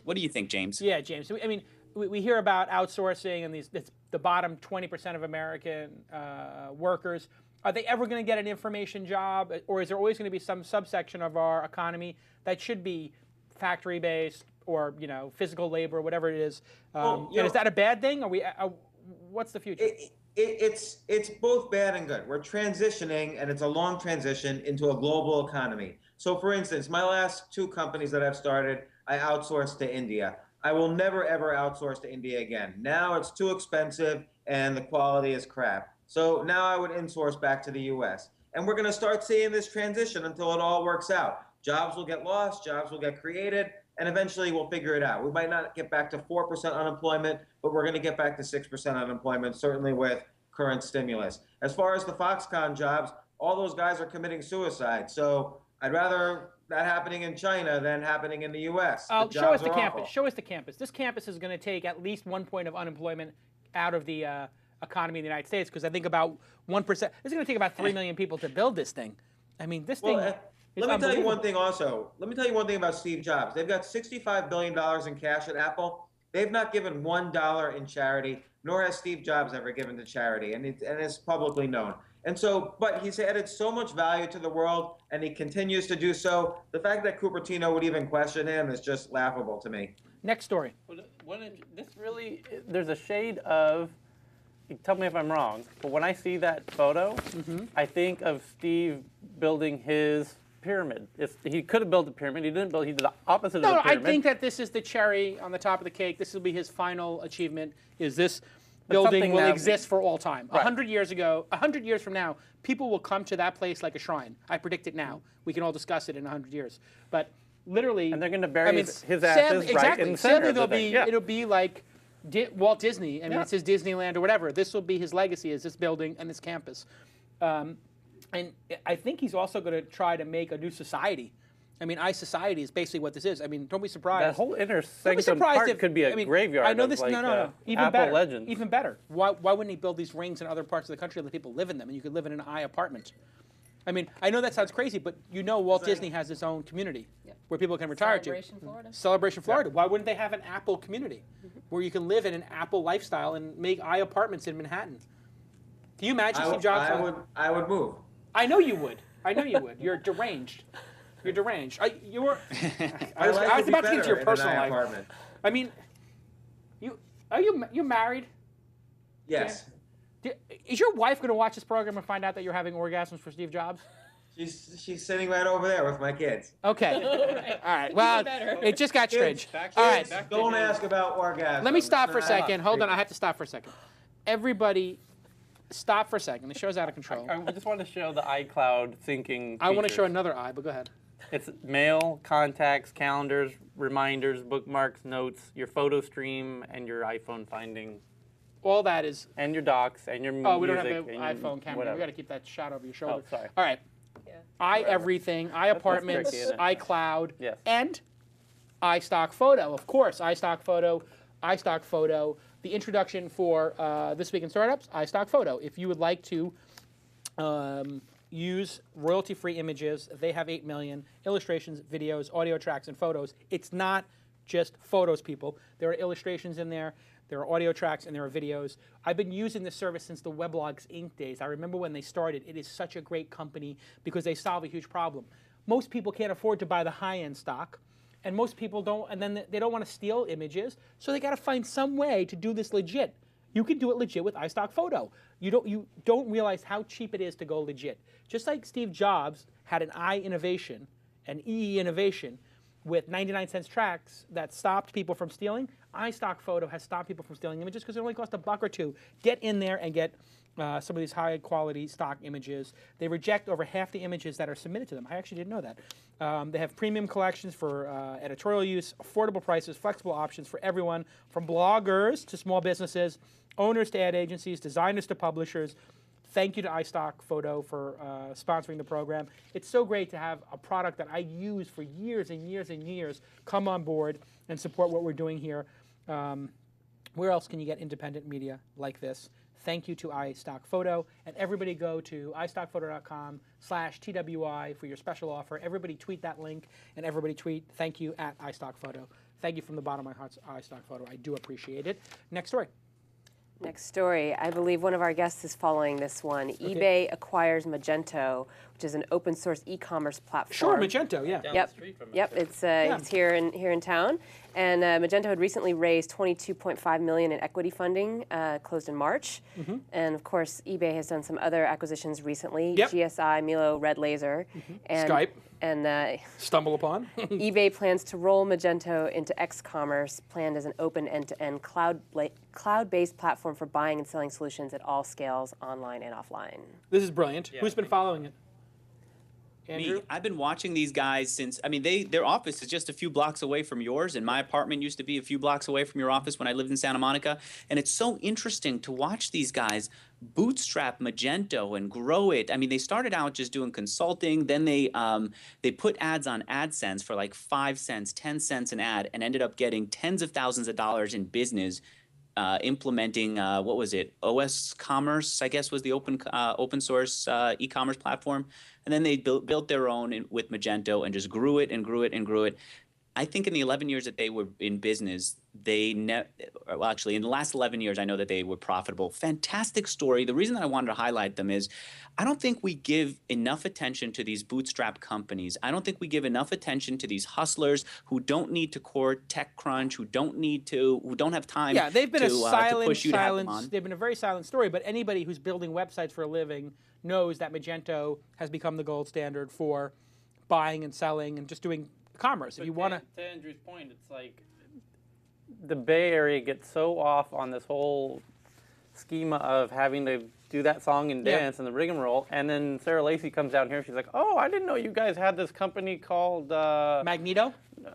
What do you think, James? Yeah, James. I mean, we hear about outsourcing and the bottom 20% of American workers. Are they ever going to get an information job, or is there always going to be some subsection of our economy that should be factory-based or physical labor, whatever it is? And is that a bad thing? What's the future? It's both bad and good. We're transitioning, and it's a long transition into a global economy. So, for instance, my last 2 companies that I've started, I outsourced to India. I will never, ever outsource to India again. Now it's too expensive and the quality is crap. So now I would insource back to the US. And we're going to start seeing this transition until it all works out. Jobs will get lost, jobs will get created, and eventually we'll figure it out. We might not get back to 4% unemployment, but we're going to get back to 6% unemployment, certainly with current stimulus. As far as the Foxconn jobs, all those guys are committing suicide. So I'd rather that happening in China than happening in the U.S. Show us the campus. Show us the campus. This campus is going to take at least 1 point of unemployment out of the economy in the United States, because I think about 1%. It's going to take about 3 million people to build this thing. I mean, this thing. Let me tell you one thing also. Let me tell you one thing about Steve Jobs. They've got $65 billion in cash at Apple. They've not given $1 in charity, nor has Steve Jobs ever given to charity, and it's publicly known. And so, but he's added so much value to the world, and he continues to do so. The fact that Cupertino would even question him is just laughable to me. Next story. There's a shade of, tell me if I'm wrong, but when I see that photo, I think of Steve building his pyramid. He could have built a pyramid. He didn't build. He did the opposite of the No, pyramid. I think that this is the cherry on the top of the cake. This will be his final achievement. Is this building will exist for all time? 100 years ago, 100 years from now, people will come to that place like a shrine. I predict it now. We can all discuss it in 100 years. But literally, and they're going to bury his ashes exactly. right in the center of the thing. It'll be like Walt Disney. I mean, it's his Disneyland or whatever. This will be his legacy: is this building and this campus. And I think he's also going to try to make a new society. I mean, iSociety is basically what this is. I mean, don't be surprised. That whole inner sanctum part could be a graveyard. I know this. Like, no. Even Apple better. Legends. Even better. Why wouldn't he build these rings in other parts of the country and let people live in them, and you could live in an apartment? I mean, I know that sounds crazy, but you know Walt Disney has his own community where people can retire Celebration, to. Florida. Celebration, Florida. Why wouldn't they have an Apple community where you can live in an Apple lifestyle and make apartments in Manhattan? Can you imagine Steve Jobs? I would move. I know you would. I know you would. You're deranged. You're deranged. I was about to get into your personal life. Apartment. I mean, are you married? Yes. Is your wife going to watch this program and find out that you're having orgasms for Steve Jobs? She's sitting right over there with my kids. Okay. All right. Well, it just got strange. All right. Don't ask about orgasms. Let me stop for a second. Hold on. I have to stop for a second. Everybody, stop for a second. The show's out of control. I just want to show the iCloud syncing. I want to show another eye, but go ahead. It's mail, contacts, calendars, reminders, bookmarks, notes, your photo stream, and your iPhone finding. All that is. And your docs, and your music. Oh, we don't have the iPhone camera. Whatever. We got to keep that shot over your shoulder. Oh, sorry. All right. Yeah. iEverything, iApartments, iCloud, and iStockphoto. Of course, iStockphoto. The introduction for This Week in Startups, iStockphoto. If you would like to use royalty-free images, they have 8 million illustrations, videos, audio tracks, and photos. It's not just photos, people. There are illustrations in there. There are audio tracks and there are videos. I've been using this service since the Weblogs Inc. days. I remember when they started. It is such a great company because they solve a huge problem. Most people can't afford to buy the high-end stock, and most people don't, and then they don't want to steal images, so they got to find some way to do this legit. You can do it legit with iStockphoto. You don't realize how cheap it is to go legit. Just like Steve Jobs had an innovation, an innovation, with 99-cent tracks that stopped people from stealing, iStockphoto has stopped people from stealing images because it only costs $1 or $2. Get in there and get some of these high-quality stock images. They reject over half the images that are submitted to them. I actually didn't know that. They have premium collections for editorial use, affordable prices, flexible options for everyone, from bloggers to small businesses, owners to ad agencies, designers to publishers. Thank you to iStockphoto for sponsoring the program. It's so great to have a product that I use for years and years and years come on board and support what we're doing here. Where else can you get independent media like this? Thank you to iStockphoto. And everybody go to iStockphoto.com/TWI for your special offer. Everybody tweet that link, and everybody tweet thank you at iStockphoto. Thank you from the bottom of my heart, iStockphoto. I do appreciate it. Next story. Next story. I believe one of our guests is following this one. Okay. eBay acquires Magento, which is an open source e-commerce platform. Sure, Magento, yeah. Down the street from Magento. It's here in town. And Magento had recently raised $22.5 million in equity funding, closed in March. Mm-hmm. And of course, eBay has done some other acquisitions recently. GSI, Milo, Red Laser, and Skype. And Stumble upon. eBay plans to roll Magento into xCommerce, planned as an open end-to-end cloud-based platform for buying and selling solutions at all scales, online and offline. This is brilliant. Yeah. Who's been following it? Andrew? Me. I've been watching these guys since, I mean, their office is just a few blocks away from yours, and my apartment used to be a few blocks away from your office when I lived in Santa Monica. And it's so interesting to watch these guys bootstrap Magento and grow it. I mean, they started out just doing consulting, then they put ads on AdSense for like 5 cents, 10 cents an ad, and ended up getting tens of thousands of dollars in business. Implementing what was it? OS Commerce, I guess, was the open source e-commerce platform, and then they built their own with Magento and just grew it and grew it and grew it. I think in the 11 years that they were in business, well, actually, in the last 11 years, I know that they were profitable. Fantastic story. The reason that I wanted to highlight them is I don't think we give enough attention to these bootstrap companies. I don't think we give enough attention to these hustlers who don't need to core TechCrunch, who don't have time. Yeah, they've been to, a silent, to push you to have them on. They've been a very silent story. But anybody who's building websites for a living knows that Magento has become the gold standard for buying and selling and just doing commerce. If you want to Andrew's point, it's like the Bay Area gets so off on this whole schema of having to do that song and dance and the rigmarole, and then Sarah Lacey comes down here. She's like, "Oh, I didn't know you guys had this company called Magneto."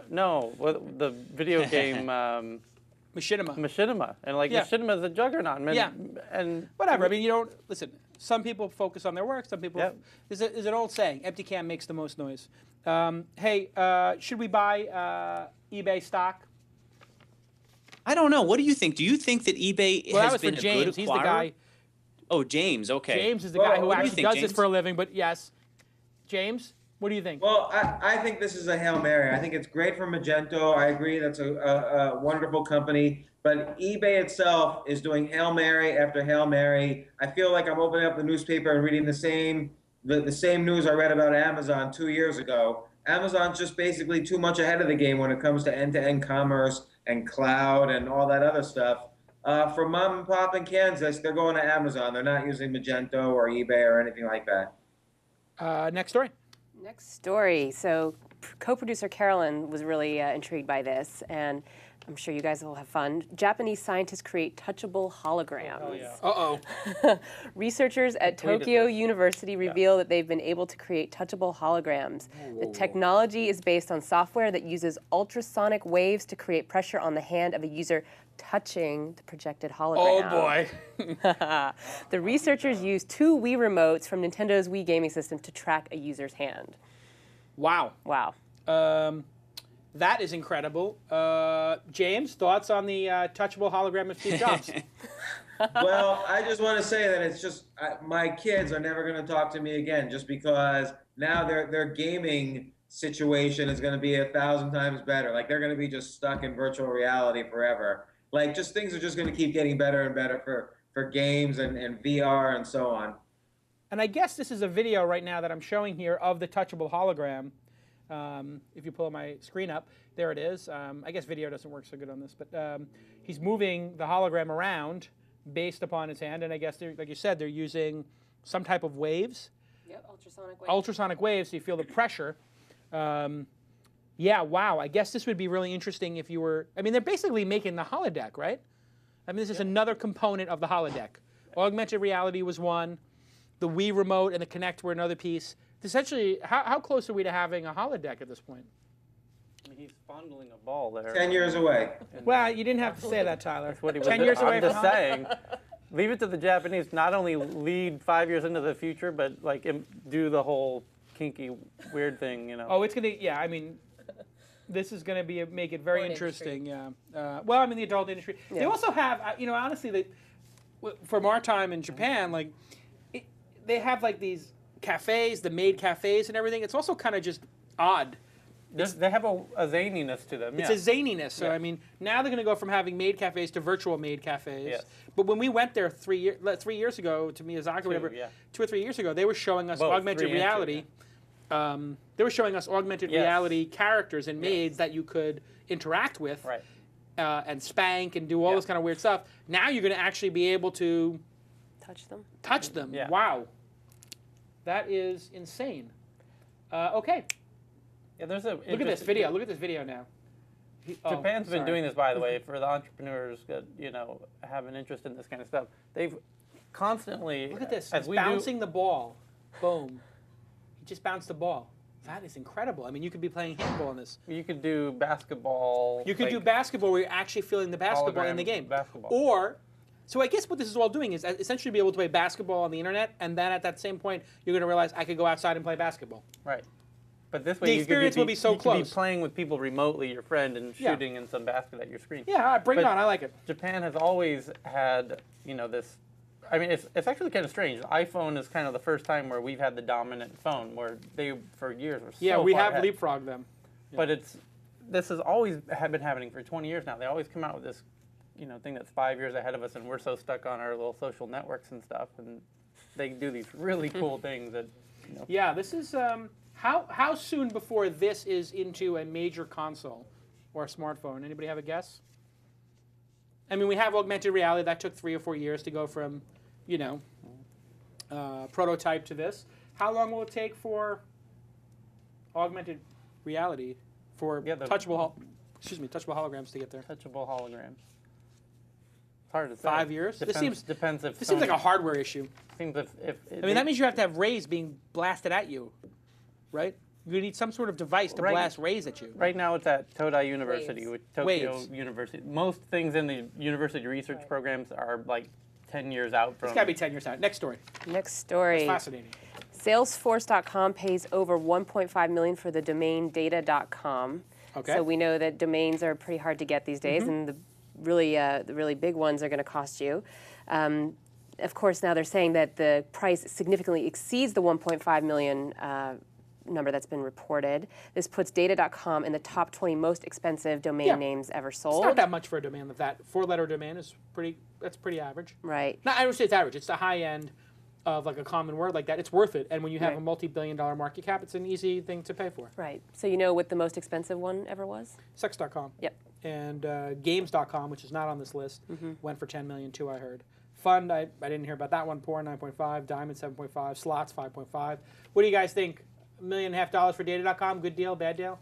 No, the video game Machinima. Machinima, and like Machinima is a juggernaut. And whatever. I mean, you don't listen. Some people focus on their work. Some people. There's an old saying: "Empty can makes the most noise." Hey, should we buy eBay stock? I don't know. What do you think? Do you think that eBay has been a James. good acquirer? He's the guy. Oh, James. Okay. James is the guy who actually does James? this for a living. But yes, James, what do you think? Well, I think this is a Hail Mary. I think it's great for Magento. I agree. That's a wonderful company. But eBay itself is doing Hail Mary after Hail Mary. I feel like I'm opening up the newspaper and reading the same news I read about Amazon 2 years ago. Amazon's just basically too much ahead of the game when it comes to end-to-end commerce and cloud and all that other stuff. For mom and pop in Kansas, they're going to Amazon. They're not using Magento or eBay or anything like that. Next story. Next story. So co-producer Carolyn was really intrigued by this, and I'm sure you guys will have fun. Japanese scientists create touchable holograms. Oh, yeah. Researchers at Tokyo University reveal that they've been able to create touchable holograms. The technology is based on software that uses ultrasonic waves to create pressure on the hand of a user touching the projected hologram. Oh, boy. The researchers used 2 Wii remotes from Nintendo's Wii gaming system to track a user's hand. Wow. Wow. That is incredible. James, thoughts on the touchable hologram of Steve Jobs? Well, I just want to say that it's just my kids are never going to talk to me again, just because now their gaming situation is going to be 1,000 times better. Like they're going to be just stuck in virtual reality forever. Like just things are just going to keep getting better and better for games and VR and so on. And I guess this is a video right now that I'm showing here of the touchable hologram. If you pull my screen up, there it is. I guess video doesn't work so good on this, but he's moving the hologram around based upon his hand, and I guess, like you said, they're using some type of waves. Yep, ultrasonic waves. Ultrasonic waves, so you feel the pressure. Yeah, wow. I guess this would be really interesting if you were... I mean, they're basically making the holodeck, right? I mean, this is another component of the holodeck. Augmented reality was one. The Wii remote and the Kinect were another piece. Essentially, how close are we to having a holodeck at this point? I mean, he's fondling a ball there. 10 years away. Well, you didn't have to say that, Tyler. That's what he was 10 years away I'm from just saying. Leave it to the Japanese. Not only lead 5 years into the future, but like do the whole kinky, weird thing, you know. Oh, it's gonna. Yeah, I mean, this is gonna make it very interesting. Yeah. Well, I mean, the adult industry. Yeah. They also have, honestly, from our time in Japan, like, they have like these cafes, the maid cafes and everything. It's also kind of just odd. They have a zaniness to them. It's a zaniness. So, I mean, now they're going to go from having maid cafes to virtual maid cafes. Yes. But when we went there 3 years ago to Miyazaki, whatever, 2 or 3 years ago, they were showing us augmented reality. They were showing us augmented reality characters and maids that you could interact with and spank and do all this kind of weird stuff. Now you're going to actually be able to touch them. Yeah. Wow. That is insane. Okay. Yeah, there's look at this video. Look at this video now. Japan's been doing this, by the way, for the entrepreneurs that have an interest in this kind of stuff. They've constantly look at this. He's bouncing the ball. Boom. He just bounced the ball. That is incredible. I mean, you could be playing handball in this. You could do basketball. You could do basketball where you're actually feeling the basketball in the game. Basketball. So I guess what this is all doing is essentially be able to play basketball on the internet, and then at that same point, you're going to realize I could go outside and play basketball. Right. But this way, the experience will be so close. You could be playing with people remotely, your friend, and shooting in some basket at your screen. Yeah, bring it on. I like it. Japan has always had, this. I mean, it's actually kind of strange. The iPhone is kind of the first time where we've had the dominant phone, where they, for years, were so we far have ahead. leapfrogged them. Yeah. But this has always been happening for 20 years now. They always come out with this, thing that's 5 years ahead of us, and we're so stuck on our little social networks and stuff, and they do these really cool things that, Yeah, this is, how soon before this is into a major console or a smartphone? Anybody have a guess? I mean, we have augmented reality. That took 3 or 4 years to go from, prototype to this. How long will it take for augmented reality for touchable holograms to get there? Touchable holograms. It's hard to say. 5 years? Depends if this seems like a hardware issue. Seems that means you have to have rays being blasted at you, right? You need some sort of device to blast rays at you. Right now it's at Todai University, Waves. with Tokyo University. Most things in the university research programs are like 10 years out from... It's got to be 10 years out. Next story. Next story. That's fascinating. Salesforce.com pays over $1.5 million for the domain data.com. Okay. So we know that domains are pretty hard to get these days, and the really big ones are going to cost you. Of course, now they're saying that the price significantly exceeds the $1.5 million number that's been reported. This puts data.com in the top 20 most expensive domain names ever sold. It's not that much for a domain like that. 4-letter domain is pretty average. Right. I don't say it's average. It's the high end of like a common word like that. It's worth it. And when you have a multi-billion-dollar market cap, it's an easy thing to pay for. Right. So you know what the most expensive one ever was? Sex.com. Yep. And games.com, which is not on this list, went for $10 million too, I heard. Fund, I didn't hear about that one. Porn, 9.5. Diamond, 7.5. Slots, 5.5. What do you guys think? $1.5 million for data.com? Good deal, bad deal?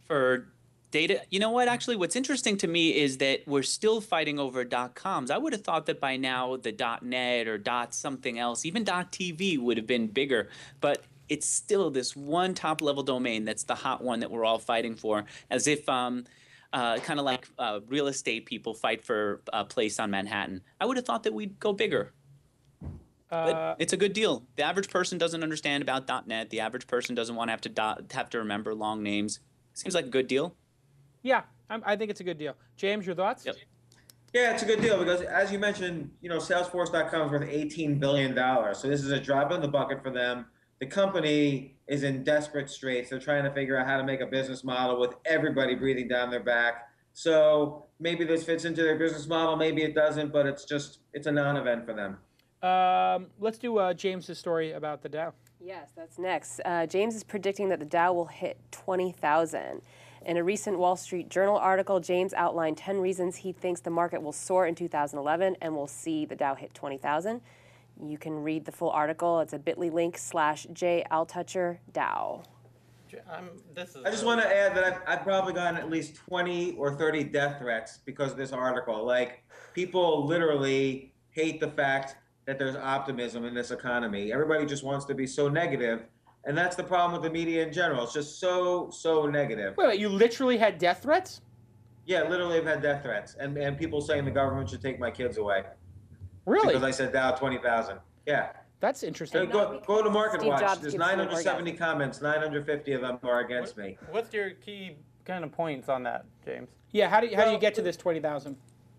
For data, you know what? Actually, what's interesting to me is that we're still fighting over .coms. I would have thought that by now the .net or .something else, even .tv would have been bigger. But it's still this one top-level domain that's the hot one that we're all fighting for, as if kind of like real estate people fight for a place on Manhattan. I would have thought that we'd go bigger. But it's a good deal. The average person doesn't understand about .net. The average person doesn't want to have to remember long names. Seems like a good deal. Yeah, I think it's a good deal. James, your thoughts? Yep. Yeah, it's a good deal because, as you mentioned, Salesforce.com is worth $18 billion. So this is a drop in the bucket for them. The company is in desperate straits. They're trying to figure out how to make a business model with everybody breathing down their back. So maybe this fits into their business model, maybe it doesn't, but it's a non-event for them. Let's do James's story about the Dow. Yes, that's next. James is predicting that the Dow will hit 20,000. In a recent Wall Street Journal article, James outlined 10 reasons he thinks the market will soar in 2011 and we'll see the Dow hit 20,000. You can read the full article. It's a bit.ly link /J Altucher Dow. I just want to add that I've probably gotten at least 20 or 30 death threats because of this article. Like, people literally hate the fact that there's optimism in this economy. Everybody just wants to be so negative. And that's the problem with the media in general. It's just so negative. Wait, you literally had death threats? Yeah, literally I've had death threats. And people saying the government should take my kids away. Really? Because I said Dow 20,000. Yeah. That's interesting. Go to Market Steve Watch. Jobs There's gives 970 comments. 950 of them are against me. What's your key kind of points on that, James? Yeah, how do you get to this 20,000?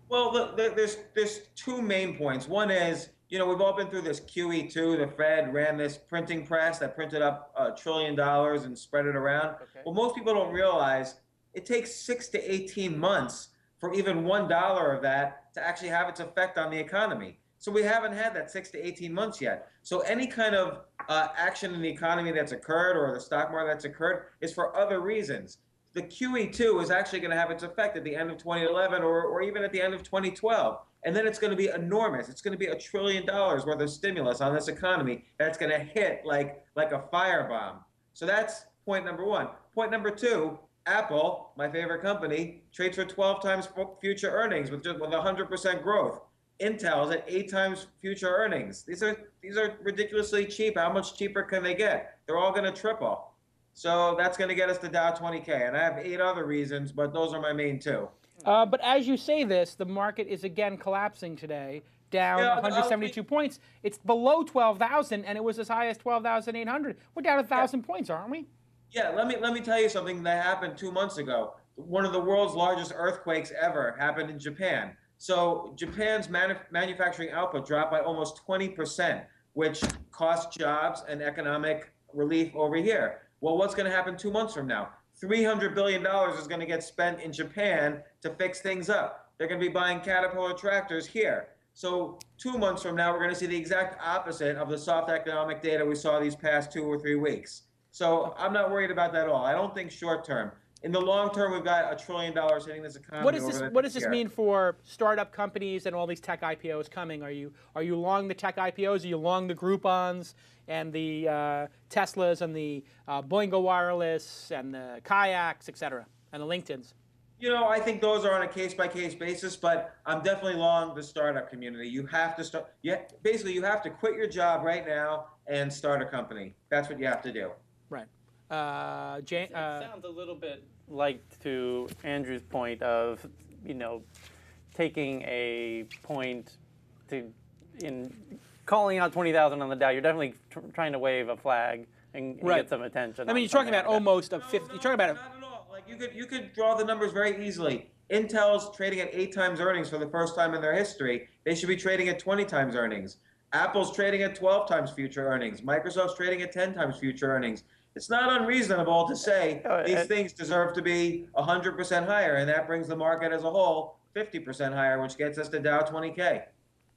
Well, look, there's two main points. One is, we've all been through this QE2. The Fed ran this printing press that printed up $1 trillion and spread it around. Okay. Well, most people don't realize it takes 6 to 18 months for even $1 of that to actually have its effect on the economy. So we haven't had that 6 to 18 months yet. So any kind of action in the economy that's occurred or the stock market that's occurred is for other reasons. The QE2 is actually going to have its effect at the end of 2011 or even at the end of 2012. And then it's going to be enormous. It's going to be $1 trillion worth of stimulus on this economy that's going to hit like a firebomb. So that's point number one. Point number two, Apple, my favorite company, trades for 12 times future earnings with 100% growth. Intel's at 8 times future earnings. These are ridiculously cheap. How much cheaper can they get? They're all going to triple. So that's going to get us to Dow 20K. And I have 8 other reasons, but those are my main 2. But as you say this, the market is again collapsing today, down 172 points. It's below 12,000, and it was as high as 12,800. We're down 1,000 points, aren't we? Yeah, let me tell you something that happened 2 months ago. One of the world's largest earthquakes ever happened in Japan. So Japan's manufacturing output dropped by almost 20%, which cost jobs and economic relief over here. Well, what's going to happen 2 months from now? $300 billion is going to get spent in Japan to fix things up. They're going to be buying Caterpillar tractors here. So 2 months from now, we're going to see the exact opposite of the soft economic data we saw these past 2 or 3 weeks. So I'm not worried about that at all. I don't think short term. In the long term, we've got $1 trillion hitting this economy. What does this mean for startup companies and all these tech IPOs coming? Are you long the tech IPOs? Are you long the Groupons and the Teslas and the Boingo Wireless and the Kayaks, et cetera, and the LinkedIns? You know, I think those are on a case-by-case basis, but I'm definitely long the startup community. You have to start. Basically, you have to quit your job right now and start a company. That's what you have to do. Right. It sounds a little bit like to Andrew's point of, taking a point in calling out 20,000 on the Dow. You're definitely trying to wave a flag and get some attention. I mean, you're talking about almost a 50. You're talking about not at all. Like you could draw the numbers very easily. Intel's trading at 8 times earnings for the first time in their history. They should be trading at 20 times earnings. Apple's trading at 12 times future earnings. Microsoft's trading at 10 times future earnings. It's not unreasonable to say these things deserve to be 100% higher, and that brings the market as a whole 50% higher, which gets us to Dow 20K.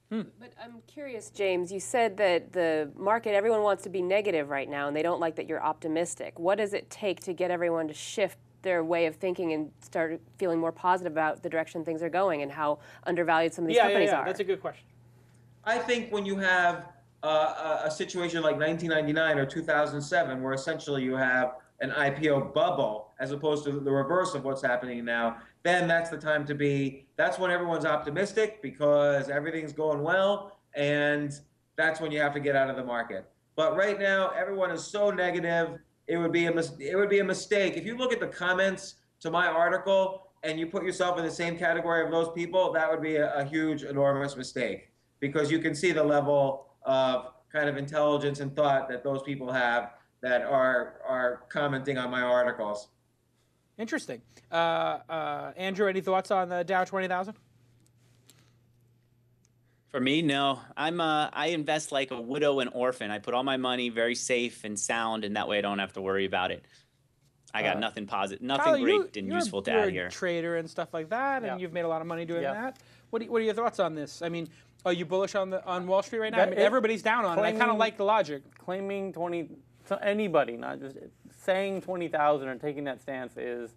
But I'm curious, James, you said that the market, everyone wants to be negative right now, and they don't like that you're optimistic. What does it take to get everyone to shift their way of thinking and start feeling more positive about the direction things are going and how undervalued some of these companies are? That's a good question. I think when you have a situation like 1999 or 2007, where essentially you have an IPO bubble as opposed to the reverse of what's happening now, then that's the time to be. That's when everyone's optimistic because everything's going well, and that's when you have to get out of the market. But right now, everyone is so negative. It would be a mistake if you look at the comments to my article and you put yourself in the same category of those people. That would be a huge, enormous mistake, because you can see the level of kind of intelligence and thought that those people have that are commenting on my articles. Interesting. Andrew, any thoughts on the Dow 20,000? For me, no. I invest like a widow and orphan. I put all my money very safe and sound, and that way I don't have to worry about it. I got nothing positive, nothing Kyle, great and useful to add here. You're a trader and stuff like that, and you've made a lot of money doing that. What are your thoughts on this? I mean, are you bullish on Wall Street right now? I mean, everybody's down on it. I kind of like the logic. Claiming 20, anybody, not just saying 20,000 or taking that stance is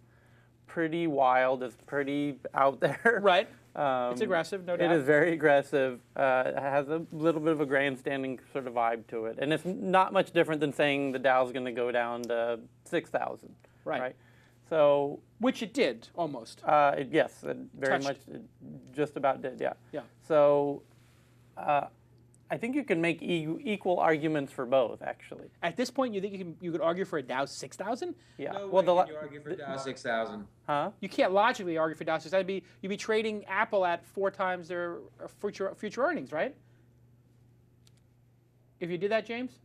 pretty wild. It's pretty out there. Right. It's aggressive, no doubt. It is very aggressive. It has a little bit of a grandstanding sort of vibe to it. And it's not much different than saying the Dow's going to go down to 6,000. Right. So, which it did, almost. Yes, it very much just about did, yeah. Yeah. So, I think you can make equal arguments for both, actually. At this point, you think you could argue for a Dow 6,000? Yeah. No way can you argue for Dow 6,000. Huh? You can't logically argue for Dow 6,000. You'd be trading Apple at 4 times their future earnings, right? If you did that, James?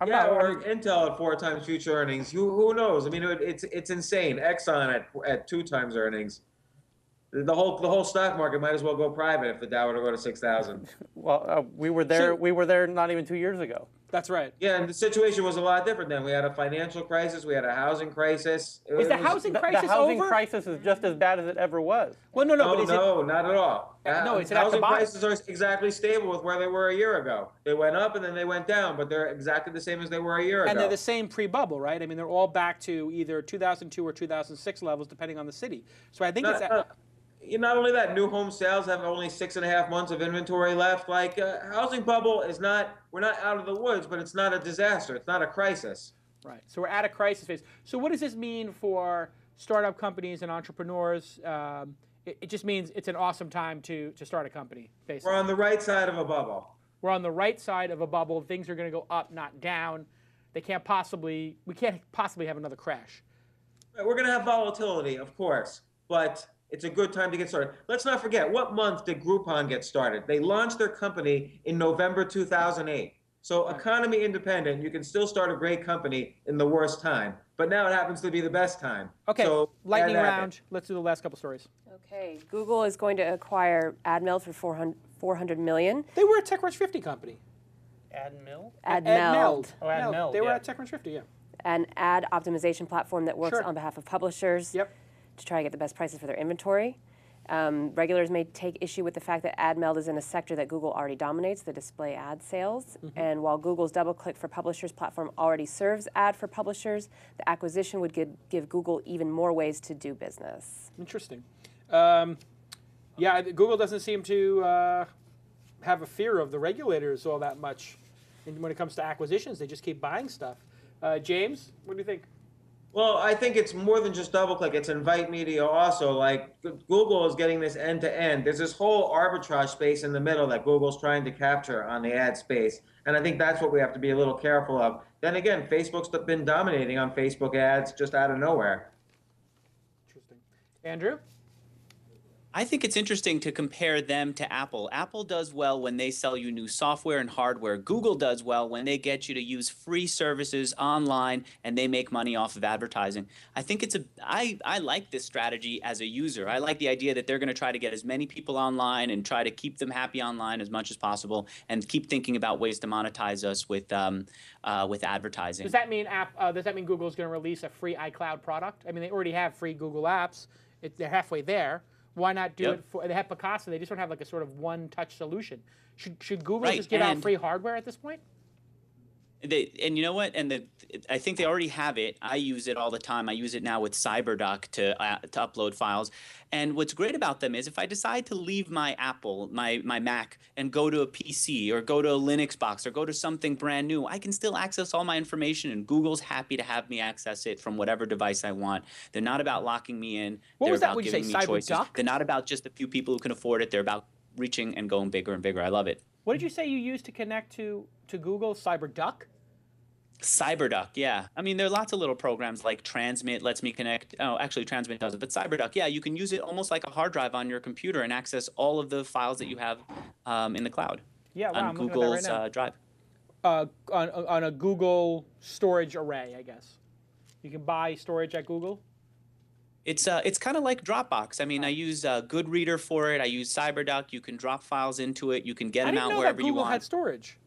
Or Intel at 4 times future earnings. Who knows? I mean, it's insane. Exxon at 2 times earnings. The whole stock market might as well go private if the Dow were to go to 6,000. Well, we were there. We were there not even 2 years ago. That's right. Yeah, and the situation was a lot different then. We had a financial crisis. We had a housing crisis. Is the housing crisis over? The housing crisis is just as bad as it ever was. Well, no, not at all. No, it's housing prices are exactly stable with where they were a year ago. They went up and then they went down, but they're exactly the same as they were a year ago. And they're the same pre-bubble, right? I mean, they're all back to either 2002 or 2006 levels, depending on the city. So I think not only that, new home sales have only 6.5 months of inventory left. Like, housing bubble is not, we're not out of the woods, but it's not a disaster. It's not a crisis. Right. So we're at a crisis phase. So what does this mean for startup companies and entrepreneurs? It just means it's an awesome time to start a company, basically. We're on the right side of a bubble. We're on the right side of a bubble. Things are going to go up, not down. We can't possibly have another crash. We're going to have volatility, of course, but it's a good time to get started. Let's not forget, what month did Groupon get started? They launched their company in November 2008. So economy independent, you can still start a great company in the worst time. But now it happens to be the best time. Okay, so lightning round. Let's do the last couple stories. Okay, Google is going to acquire AdMeld for $400 million. They were a TechCrunch 50 company. AdMeld? AdMeld. Oh, AdMeld. They were at TechCrunch 50, yeah. an ad optimization platform that works on behalf of publishers to try to get the best prices for their inventory. Regulators may take issue with the fact that AdMeld is in a sector that Google already dominates, the display ad sales. And while Google's DoubleClick for Publishers platform already serves ad for publishers, the acquisition would give Google even more ways to do business. Interesting. Yeah, Google doesn't seem to have a fear of the regulators all that much. And when it comes to acquisitions, they just keep buying stuff. James, what do you think? Well, I think it's more than just DoubleClick. It's Invite Media also. Like, Google is getting this end-to-end. There's this whole arbitrage space in the middle that Google's trying to capture on the ad space. And I think that's what we have to be a little careful of. Then again, Facebook's been dominating on Facebook ads just out of nowhere. Interesting. Andrew? I think it's interesting to compare them to Apple. Apple does well when they sell you new software and hardware. Google does well when they get you to use free services online and they make money off of advertising. I think I like this strategy as a user. I like the idea that they're going to try to get as many people online and try to keep them happy online as much as possible and keep thinking about ways to monetize us with advertising. Does that mean Google's going to release a free iCloud product? I mean, they already have free Google Apps. They're halfway there. Why not do it for, they have Picasso, they just don't have like a sort of one-touch solution. Should Google just give out free hardware at this point? And you know what? I think they already have it. I use it all the time. I use it now with CyberDuck to upload files. And what's great about them is if I decide to leave my Apple, my Mac, and go to a PC or go to a Linux box or go to something brand new, I can still access all my information, and Google's happy to have me access it from whatever device I want. They're not about locking me in. What was that? About What did you giving say, me choices. CyberDuck? They're not about just a few people who can afford it. They're about reaching and going bigger and bigger. I love it. What did you say you used to connect to Google? CyberDuck? CyberDuck, yeah. I mean, there are lots of little programs like Transmit lets me connect. Oh, actually, Transmit does it, but CyberDuck, yeah, you can use it almost like a hard drive on your computer and access all of the files that you have in the cloud. Yeah, wow, on Google's Drive. On a Google storage array, I guess. You can buy storage at Google. It's kind of like Dropbox. I mean, I use Goodreader for it. I use CyberDuck. You can drop files into it. You can get them out wherever you want. Google had storage.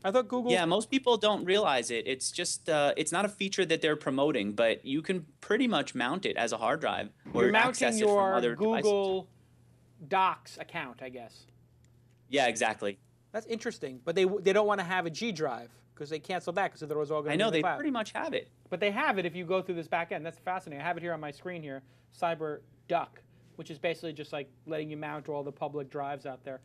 I thought Google. Yeah, most people don't realize it. It's just it's not a feature that they're promoting, but you can pretty much mount it as a hard drive or access it from other Google devices. Docs account, I guess. Yeah, exactly. That's interesting, but they don't want to have a G drive because they canceled that because it was all going to be in the I know, they cloud. pretty much have it. But they have it if you go through this back end. That's fascinating. I have it here on my screen here, CyberDuck, which is basically just like letting you mount all the public drives out there.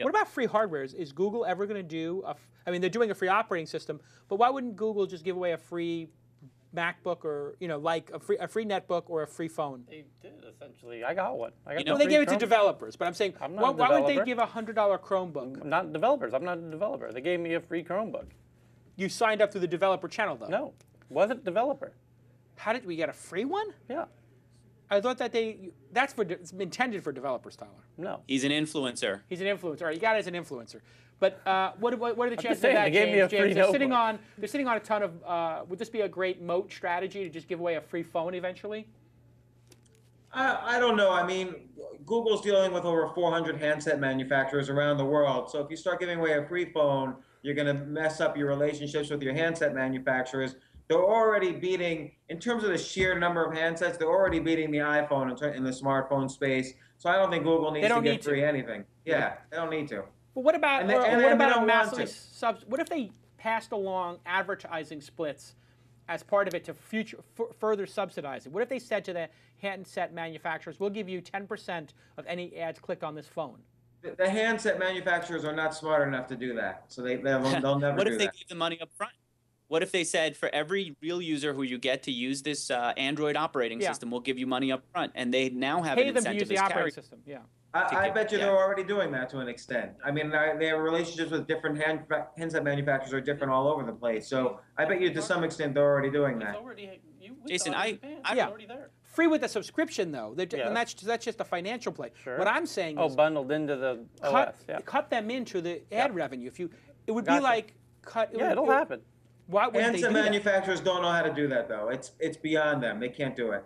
What about free hardware? Is Google ever going to do I mean, they're doing a free operating system, but why wouldn't Google just give away a free MacBook or, like a free netbook or a free phone? They did, essentially. I got one. Well, they gave it to developers, but I'm saying, why would they give a $100 Chromebook? Not developers. I'm not a developer. They gave me a free Chromebook. You signed up through the developer channel, though. No, wasn't developer. How did we get a free one? Yeah. I thought that it's intended for developers, Tyler. No. He's an influencer. He's an influencer. All right, you got it as an influencer. But what are the chances saying, of that, they gave me a free James? They're notebook. sitting on a ton of. Would this be a great moat strategy to just give away a free phone eventually? I don't know. I mean, Google's dealing with over 400 handset manufacturers around the world. So if you start giving away a free phone, you're going to mess up your relationships with your handset manufacturers. They're already beating, in terms of the sheer number of handsets, they're already beating the iPhone in the smartphone space. So I don't think Google needs to get free anything. Yeah, they don't need to. But what about what if they passed along advertising splits as part of it to further subsidize it? What if they said to the handset manufacturers, we'll give you 10% of any ads clicked on this phone? The handset manufacturers are not smart enough to do that. So they'll never do that. What if they gave the money up front? What if they said, for every real user who you get to use this Android operating system, we'll give you money up front, and they now have an incentive. Pay them to use the operating system, yeah. I bet you they're already doing that to an extent. I mean, their relationships with different handset manufacturers are different all over the place. So I bet you to some extent they're already doing that. Jason, I'm already there. Free with a subscription, though. And that's just a financial play. Sure. What I'm saying is... bundled into the OS, cut them into the ad revenue. It would be like... it'll happen. Handset manufacturers don't know how to do that, though. It's beyond them. They can't do it.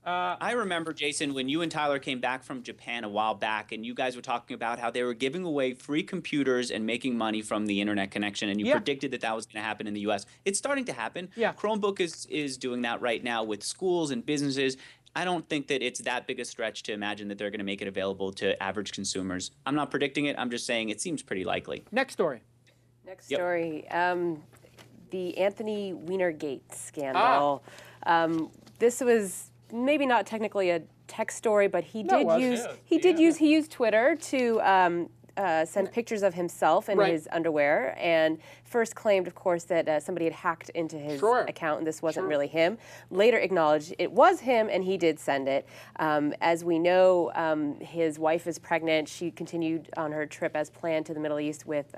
I remember, Jason, when you and Tyler came back from Japan a while back, and you guys were talking about how they were giving away free computers and making money from the internet connection, and you predicted that that was going to happen in the U.S. It's starting to happen. Yeah. Chromebook is doing that right now with schools and businesses. I don't think that it's that big a stretch to imagine that they're going to make it available to average consumers. I'm not predicting it. I'm just saying it seems pretty likely. Next story. Next story. The Anthony Weinergate scandal. This was maybe not technically a tech story, but he used Twitter to send pictures of himself in his underwear, and first claimed, of course, that somebody had hacked into his account and this wasn't really him. Later acknowledged it was him and he did send it. As we know, his wife is pregnant. She continued on her trip as planned to the Middle East with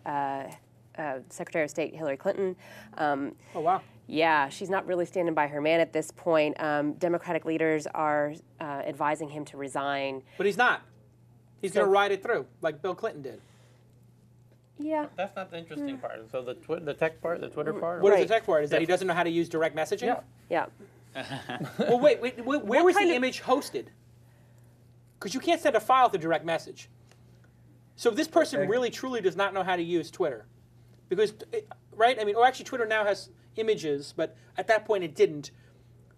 Secretary of State Hillary Clinton. Oh, wow. Yeah, she's not really standing by her man at this point. Democratic leaders are advising him to resign. But he's not. He's going to ride it through, like Bill Clinton did. Yeah. That's not the interesting part. So the tech part, the Twitter part? What is the tech part? Is that he doesn't know how to use direct messaging? Yeah. Well, wait, where was the image hosted? Because you can't send a file through direct message. So this person really, truly does not know how to use Twitter. Because, right? I mean, or actually Twitter now has images, but at that point it didn't.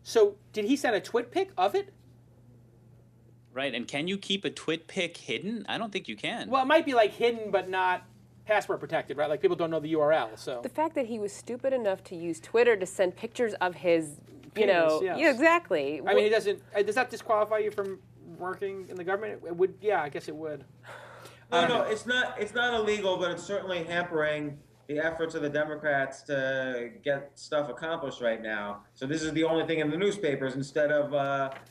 So did he send a twit pic of it? Right, and can you keep a twit pic hidden? I don't think you can. Well, it might be like hidden but not password protected, right? Like people don't know the URL, so. The fact that he was stupid enough to use Twitter to send pictures of his, yeah, exactly. I mean, he doesn't, does that disqualify you from working in the government? It would, yeah, I guess it would. No, it's not illegal, but it's certainly hampering the efforts of the Democrats to get stuff accomplished right now. So this is the only thing in the newspapers instead of,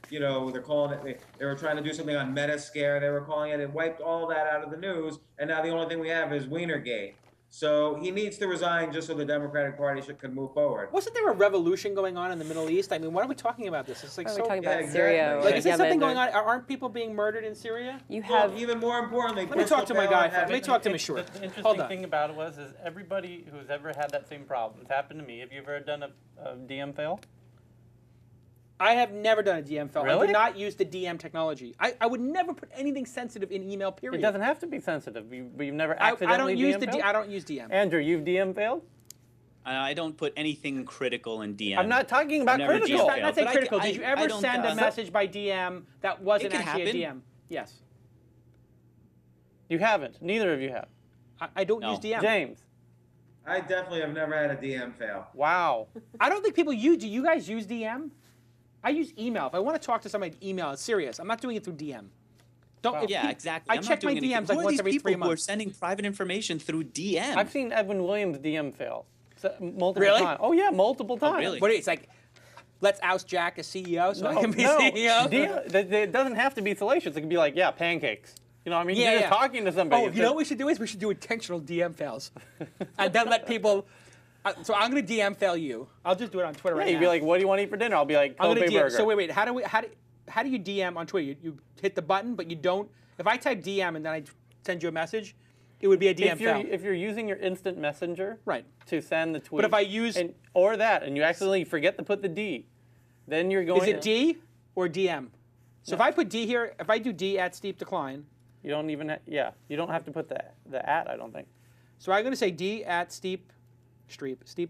they're calling it, they were trying to do something on Metascare, they were calling it, it wiped all that out of the news, and now the only thing we have is Weinergate. So he needs to resign just so the Democratic Party could move forward. Wasn't there a revolution going on in the Middle East? I mean, why are we talking about this? It's like so. We're talking about Syria. Like, is there something going on? Aren't people being murdered in Syria? You have. Well, even more importantly, let me talk to my guy. Let me talk to Mashoor. The interesting thing about it is everybody who's ever had that same problem. It's happened to me. Have you ever done a DM fail? I have never done a DM fail. Really? I do not use the DM technology. I would never put anything sensitive in email, period. It doesn't have to be sensitive. You've never accidentally I don't use DM. Andrew, you've DM failed? I don't put anything critical in DM. I'm not talking about critical. Not saying critical. Did you ever send a message by DM that wasn't actually a DM? Yes. You haven't. Neither of you have. I don't use DM. James. I definitely have never had a DM fail. Wow. I don't think people use. Do you guys use DM? I use email. If I want to talk to somebody, email. It's serious. I'm not doing it through DM. Exactly. I check my DMs like once every 3 months. Who are sending private information through DM? I've seen Edwin Williams DM fail multiple really? times. Oh yeah, multiple times. Oh, really? But it's like, let's oust Jack as CEO so I can be CEO. It doesn't have to be salacious. It can be like, pancakes. You know what I mean? You're just talking to somebody. Oh, you know what we should do is we should do intentional DM fails. And then let people... so I'm going to DM fail you. I'll just do it on Twitter right now. You'd be like, what do you want to eat for dinner? I'll be like, Kobe burger. So wait, how do you DM on Twitter? You hit the button, but you don't... If I type DM and then I send you a message, it would be a DM fail. If you're using your instant messenger right. to send the tweet... But if I use... and you accidentally forget to put the D, then you're going... Is it D or DM? So if I put D here, if I do D at steep decline... You don't even... you don't have to put the at, I don't think. So I'm going to say D at steep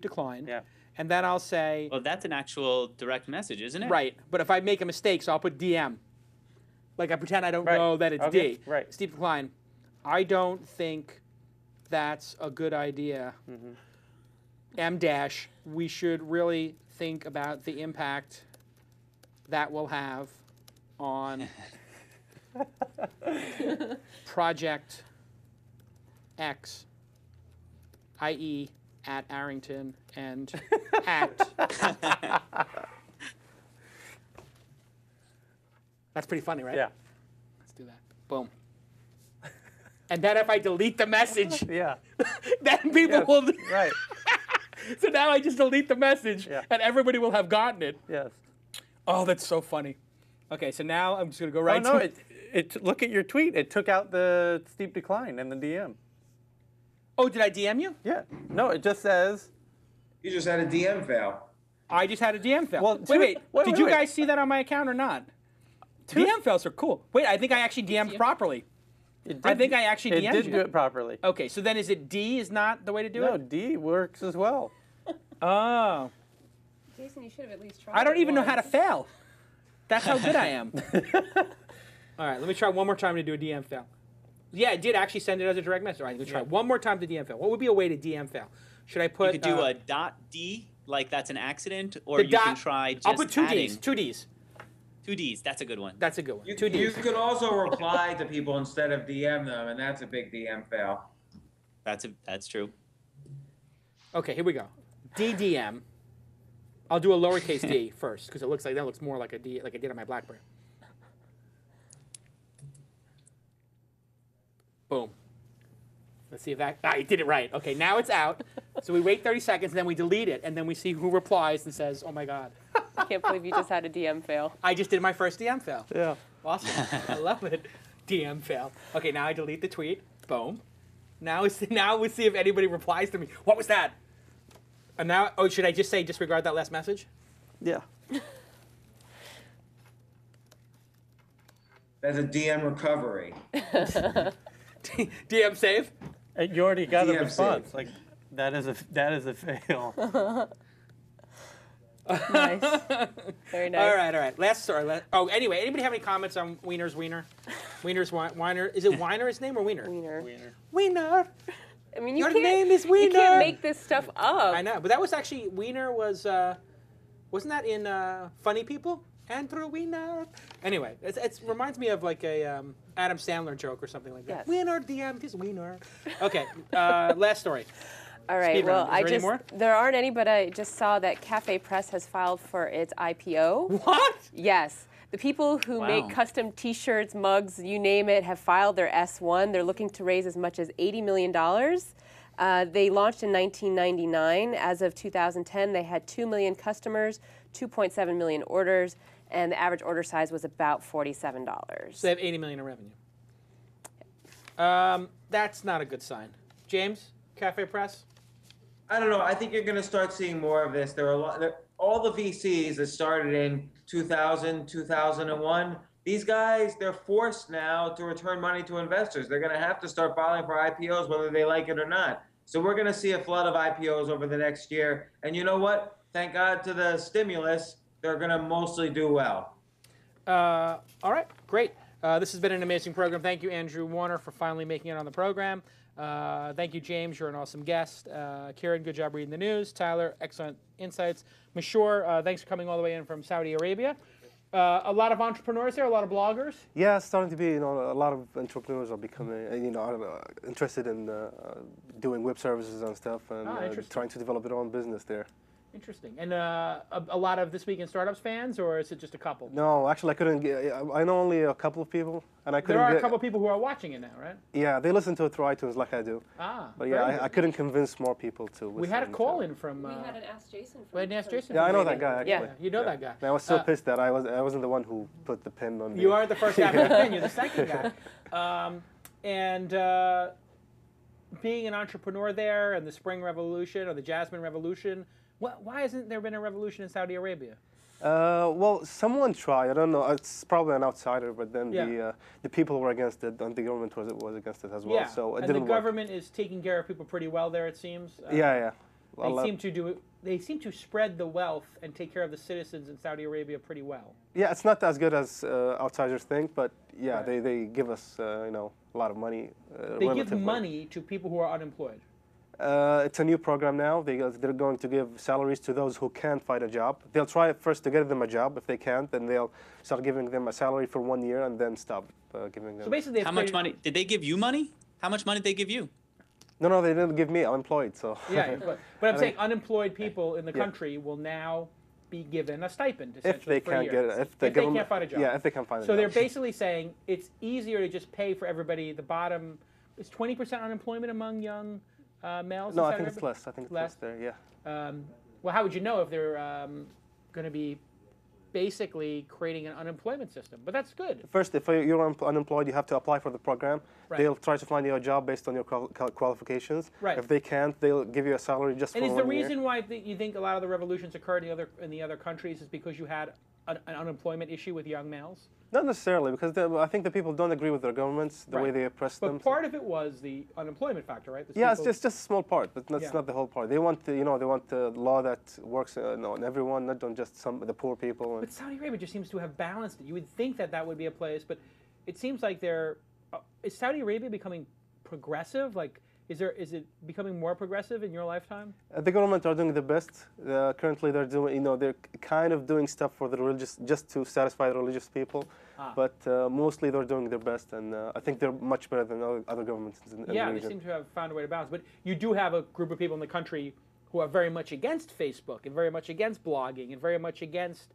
decline. Yeah. And then I'll say... Well, that's an actual direct message, isn't it? Right. But if I make a mistake, so I'll put DM. Like I pretend I don't know that it's D. Right. Steep decline. I don't think that's a good idea. Mm-hmm. M dash. We should really think about the impact that will have on Project X, i.e. at Arrington and at. That's pretty funny, right? Yeah. Let's do that. Boom. And then if I delete the message, then people will. Right. So now I just delete the message, and everybody will have gotten it. Yes. Oh, that's so funny. Okay, so now I'm just gonna go right to it. Look at your tweet. It took out the steep decline in the DM. Oh, did I DM you? Yeah. No, it just says. You just had a DM fail. I just had a DM fail. Well, wait. Did you guys see that on my account or not? DM fails are cool. Wait, I think I actually DM'd properly. I think I actually DM'd It did you. do it properly. Okay, so then is it D is not the way to do it? No, D works as well. Oh. Jason, you should have at least tried. I don't it even know how to once. fail. That's how good I am. All right, let me try one more time to do a DM fail. Yeah, I did actually send it as a direct message. All right, let's try one more time to DM fail. What would be a way to DM fail? Should I put... You could do a .d, like that's an accident, or you can try just I'll put two adding. Ds. Two Ds. Two Ds, that's a good one. That's a good one. You, Two Ds. you could also reply to people instead of DM them, and that's a big DM fail. That's true. Okay, here we go. DDM. I'll do a lowercase d first, because it looks like that looks more like a D, like I did on my BlackBerry. Boom. Let's see if that... I did it right. Okay, now it's out. So we wait 30 seconds, and then we delete it, and then we see who replies and says, oh my God. I can't believe you just had a DM fail. I just did my first DM fail. Yeah. Awesome. I love it. DM fail. Okay, now I delete the tweet. Boom. Now we see if anybody replies to me. What was that? And now, oh, should I just say disregard that last message? Yeah. That's a DM recovery. DM save? You already got a DM response. save. Like that is a fail. Nice. Very nice. All right. Last story. Anyway, anybody have any comments on Weiner's Wiener? Weiner's Weiner. Is it Weiner his name or Wiener? Wiener. Wiener. I mean, Your name is Wiener. You can't make this stuff up. I know, but that was actually Wiener was wasn't that in Funny People? Andrew Wiener. Anyway, it reminds me of like a Adam Sandler joke or something like that. Yes. Wiener DM is Wiener. Okay, last story. All right. Speed Well, round. Is there any more? there aren't any, but I just saw that Cafe Press has filed for its IPO. What? Yes. The people who make custom T-shirts, mugs, you name it, have filed their S1. They're looking to raise as much as $80 million. They launched in 1999. As of 2010, they had 2 million customers, 2.7 million orders, and the average order size was about $47. So they have 80 million in revenue. That's not a good sign. James, Cafe Press. I don't know. I think you're going to start seeing more of this. There are all the VCs that started in 2000, 2001. These guys, they're forced now to return money to investors. They're going to have to start filing for IPOs whether they like it or not. So we're going to see a flood of IPOs over the next year. And you know what? Thank God to the stimulus, they're going to mostly do well. All right, great. This has been an amazing program. Thank you, Andrew Warner, for finally making it on the program. Thank you, James. You're an awesome guest. Kirin, good job reading the news. Tyler, excellent insights. Mashoor, thanks for coming all the way in from Saudi Arabia. A lot of entrepreneurs there, a lot of bloggers. Yeah, it's starting to be, a lot of entrepreneurs are becoming, interested in doing web services and stuff, and trying to develop their own business there. Interesting. And a lot of This Week in Startups fans, or is it just a couple? No, actually, I couldn't get. I know only a couple of people, and I couldn't. There are a couple of people who are watching it now, right? Yeah, they listen to it through iTunes like I do. But yeah, I couldn't convince more people to. We had a call in from. We had an Ask Jason. We had an Ask Jason. Yeah, I know that guy. Actually. Yeah, you know that guy. I was so pissed that I wasn't the one who put the pin on. You are the first guy to put the pin. You're the second guy. Being an entrepreneur there, and the Spring Revolution or the Jasmine Revolution. Why hasn't there been a revolution in Saudi Arabia? Well, someone tried. I don't know. It's probably an outsider, but then the people were against it, and the government was against it as well. Yeah, so it and didn't the government is taking care of people pretty well there. It seems. Yeah. They seem to spread the wealth and take care of the citizens in Saudi Arabia pretty well. Yeah, it's not as good as outsiders think, but yeah, they give us a lot of money. They give money to people who are unemployed. It's a new program now. They're going to give salaries to those who can't find a job. They'll try first to get them a job. If they can't, then they'll start giving them a salary for 1 year and then stop giving them. So basically, how much money did they give you? Money? How much money did they give you? No, they didn't give me. I'm employed, so. Yeah, but I'm saying unemployed people in the country will now be given a stipend essentially if they for a can't year. get it, if they can't find a job. Yeah, if they can't find a job. So they're basically saying it's easier to just pay for everybody. The bottom is 20% unemployment among young. Males? No, I think it's less. I think it's less there, yeah. Well, how would you know if they're going to be basically creating an unemployment system? But that's good. First, if you're unemployed, you have to apply for the program. Right. They'll try to find you a job based on your qualifications. Right. If they can't, they'll give you a salary just for 1 year. And is the reason why you think a lot of the revolutions occurred in the other countries is because you had an unemployment issue with young males? Not necessarily, because I think the people don't agree with their governments, the way they oppress them. But part of it was the unemployment factor, right? Yeah, it's just a small part, but that's not the whole part. They want, they want the law that works on everyone, not on just the poor people. But Saudi Arabia just seems to have balanced it. You would think that that would be a place, but it seems like is Saudi Arabia becoming progressive? Like, is it becoming more progressive in your lifetime? The government are doing the best. Currently, they're doing, they're kind of doing stuff for the religious, just to satisfy the religious people. But mostly, they're doing their best, and I think they're much better than other governments in the region. They seem to have found a way to balance. But you do have a group of people in the country who are very much against Facebook and very much against blogging and very much against,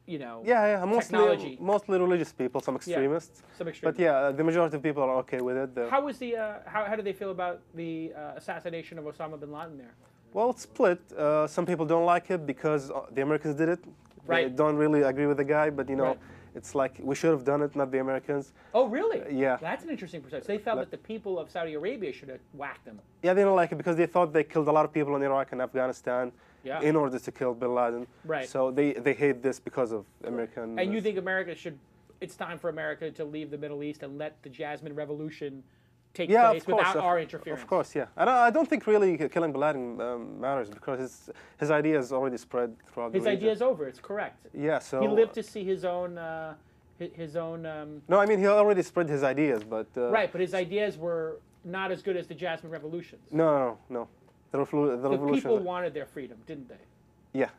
technology. Mostly religious people, some extremists. Some extremists. But the majority of people are okay with it. How was how do they feel about the assassination of Osama bin Laden there? Well, it's split. Some people don't like it because the Americans did it. Right. They don't really agree with the guy, but it's like we should have done it, not the Americans. Oh, really? Yeah. That's an interesting perspective. They felt that the people of Saudi Arabia should have whacked them. Yeah, they don't like it because they thought they killed a lot of people in Iraq and Afghanistan in order to kill bin Laden. Right. So they hate this because of American. And you think it's time for America to leave the Middle East and let the Jasmine Revolution take place without our interference? Of course, yeah. And I don't think really killing bin Laden matters because his ideas already spread throughout the region. His idea's over, it's correct. Yeah, so... He lived to see his own... No, I mean, he already spread his ideas, but... Right, but his ideas were not as good as the Jasmine Revolutions. No. The revolution... people wanted their freedom, didn't they? Yeah.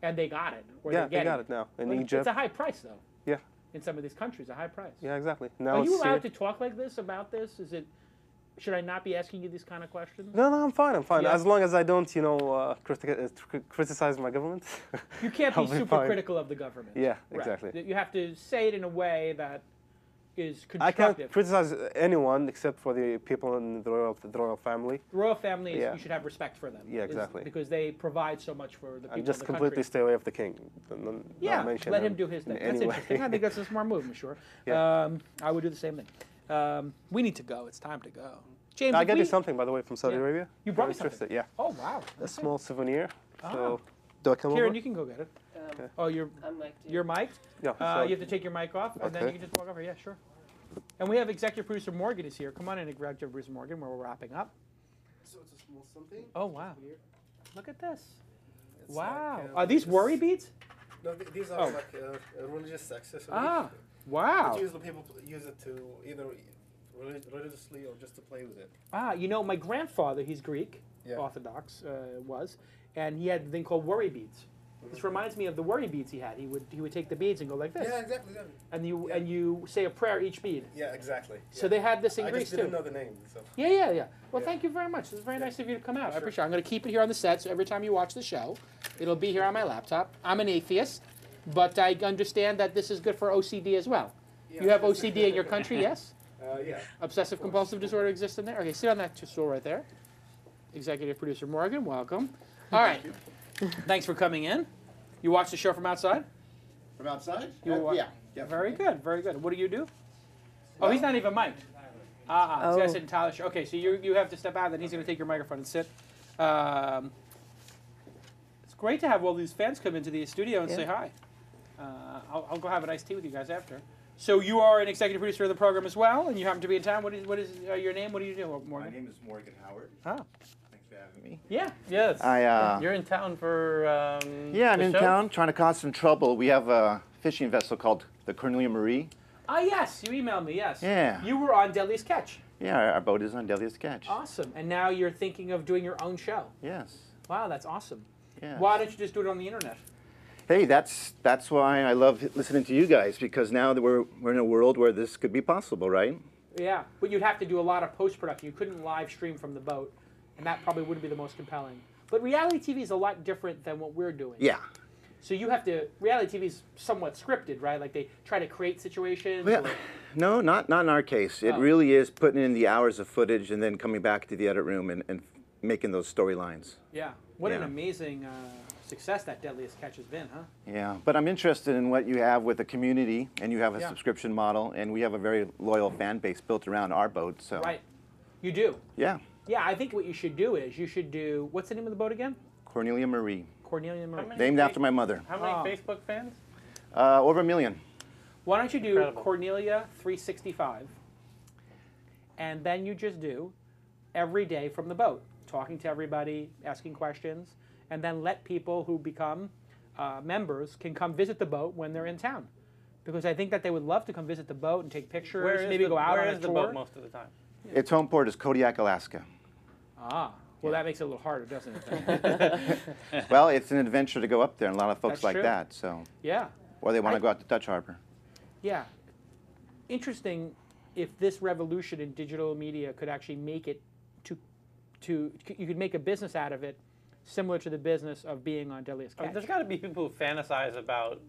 And they got it. They got it now in Egypt. It's a high price, though. Yeah. In some of these countries, a high price. Yeah, exactly. Now are you allowed to talk like this about this? Should I not be asking you these kind of questions? No, I'm fine. Yeah. As long as I don't, criticize my government. You can't be super critical of the government. Yeah, right. exactly. You have to say it in a way that is constructive. I can't criticize anyone except for the people in the royal family. The royal family, you should have respect for them. Yeah, exactly. Because they provide so much for the people and just of the completely country. stay away from the king. Let him do his thing. That's interesting. I think that's a smart move, Mashoor. Yeah. I would do the same thing. We need to go. It's time to go. James, I got you something, by the way, from Saudi Arabia. You brought me something? Yeah. Oh, wow. A small souvenir. So, do I come Kirin, over? you can go get it. Okay. Oh, you're mic'd? Yeah. You have to take your mic off, and then you can just walk over. Yeah, sure. And we have executive producer Morgan is here. Come on in, executive producer Morgan, where we're wrapping up. So it's a small something. Oh, wow. Look at this. Wow. Are these worry beads? No, these are like religious accessories. Ah, wow. But usually people use it to either religiously or just to play with it. Ah, my grandfather, he's Greek, Orthodox, and he had a thing called worry beads. This reminds me of the worry beads he had. He would take the beads and go like this. Yeah, exactly. And you say a prayer each bead. Yeah, exactly. So they had this in Greece too. I just didn't know the name. So. Yeah. Well, thank you very much. It was very nice of you to come out. Sure. I appreciate it. I'm going to keep it here on the set, so every time you watch the show, it'll be here on my laptop. I'm an atheist, but I understand that this is good for OCD as well. Yeah, you have OCD in your country, yes? Yeah. Obsessive compulsive disorder exists in there? Okay, sit on that stool right there. Executive producer Morgan, welcome. All right. Thanks for coming in. You watch the show from outside? From outside? Yeah. Very good, very good. What do you do? Oh, he's not even mic'd. This guy's sitting Tyler show. Okay, so you have to step out, then he's going to take your microphone and sit. It's great to have all these fans come into the studio and say hi. I'll go have a nice tea with you guys after. So you are an executive producer of the program as well, and you happen to be in town. What is your name? What do you do, Morgan? My name is Morgan Howard. Ah. Thanks for having me. Yeah. Yes. You're in town for I'm in town trying to cause some trouble. We have a fishing vessel called the Cornelia Marie. Ah, yes. You emailed me, yes. Yeah. You were on Deadliest Catch. Yeah, our boat is on Deadliest Catch. Awesome. And now you're thinking of doing your own show. Yes. Wow, that's awesome. Yeah. Why don't you just do it on the internet? Hey, that's why I love listening to you guys, because now that we're in a world where this could be possible, right? Yeah, but you'd have to do a lot of post-production. You couldn't live stream from the boat, and that probably wouldn't be the most compelling. But reality TV is a lot different than what we're doing. Yeah. So you have to, reality TV is somewhat scripted, right? Like they try to create situations? Yeah. No, not in our case. It really is putting in the hours of footage and then coming back to the edit room and making those storylines. Yeah. What an amazing success that Deadliest Catch has been, huh? Yeah, but I'm interested in what you have with the community, and you have a subscription model, and we have a very loyal fan base built around our boat. So. Right. You do? Yeah. Yeah, I think what you should do is what's the name of the boat again? Cornelia Marie. Cornelia Marie. Named after my mother. How many Facebook fans? Over 1 million. Why don't you do Incredible. Cornelia 365, and then you just do every day from the boat, talking to everybody, asking questions, and then let people who become members can come visit the boat when they're in town. Because I think that they would love to come visit the boat and take pictures, maybe go out on a tour. Where is the boat most of the time? Its home port is Kodiak, Alaska. Ah, well, that makes it a little harder, doesn't it? Well, it's an adventure to go up there, and a lot of folks That's like true. that. So, Yeah. or they want to go out to Dutch Harbor. Yeah. Interesting if this revolution in digital media could actually make it you could make a business out of it similar to the business of being on Deadliest Catch. There's got to be people who fantasize about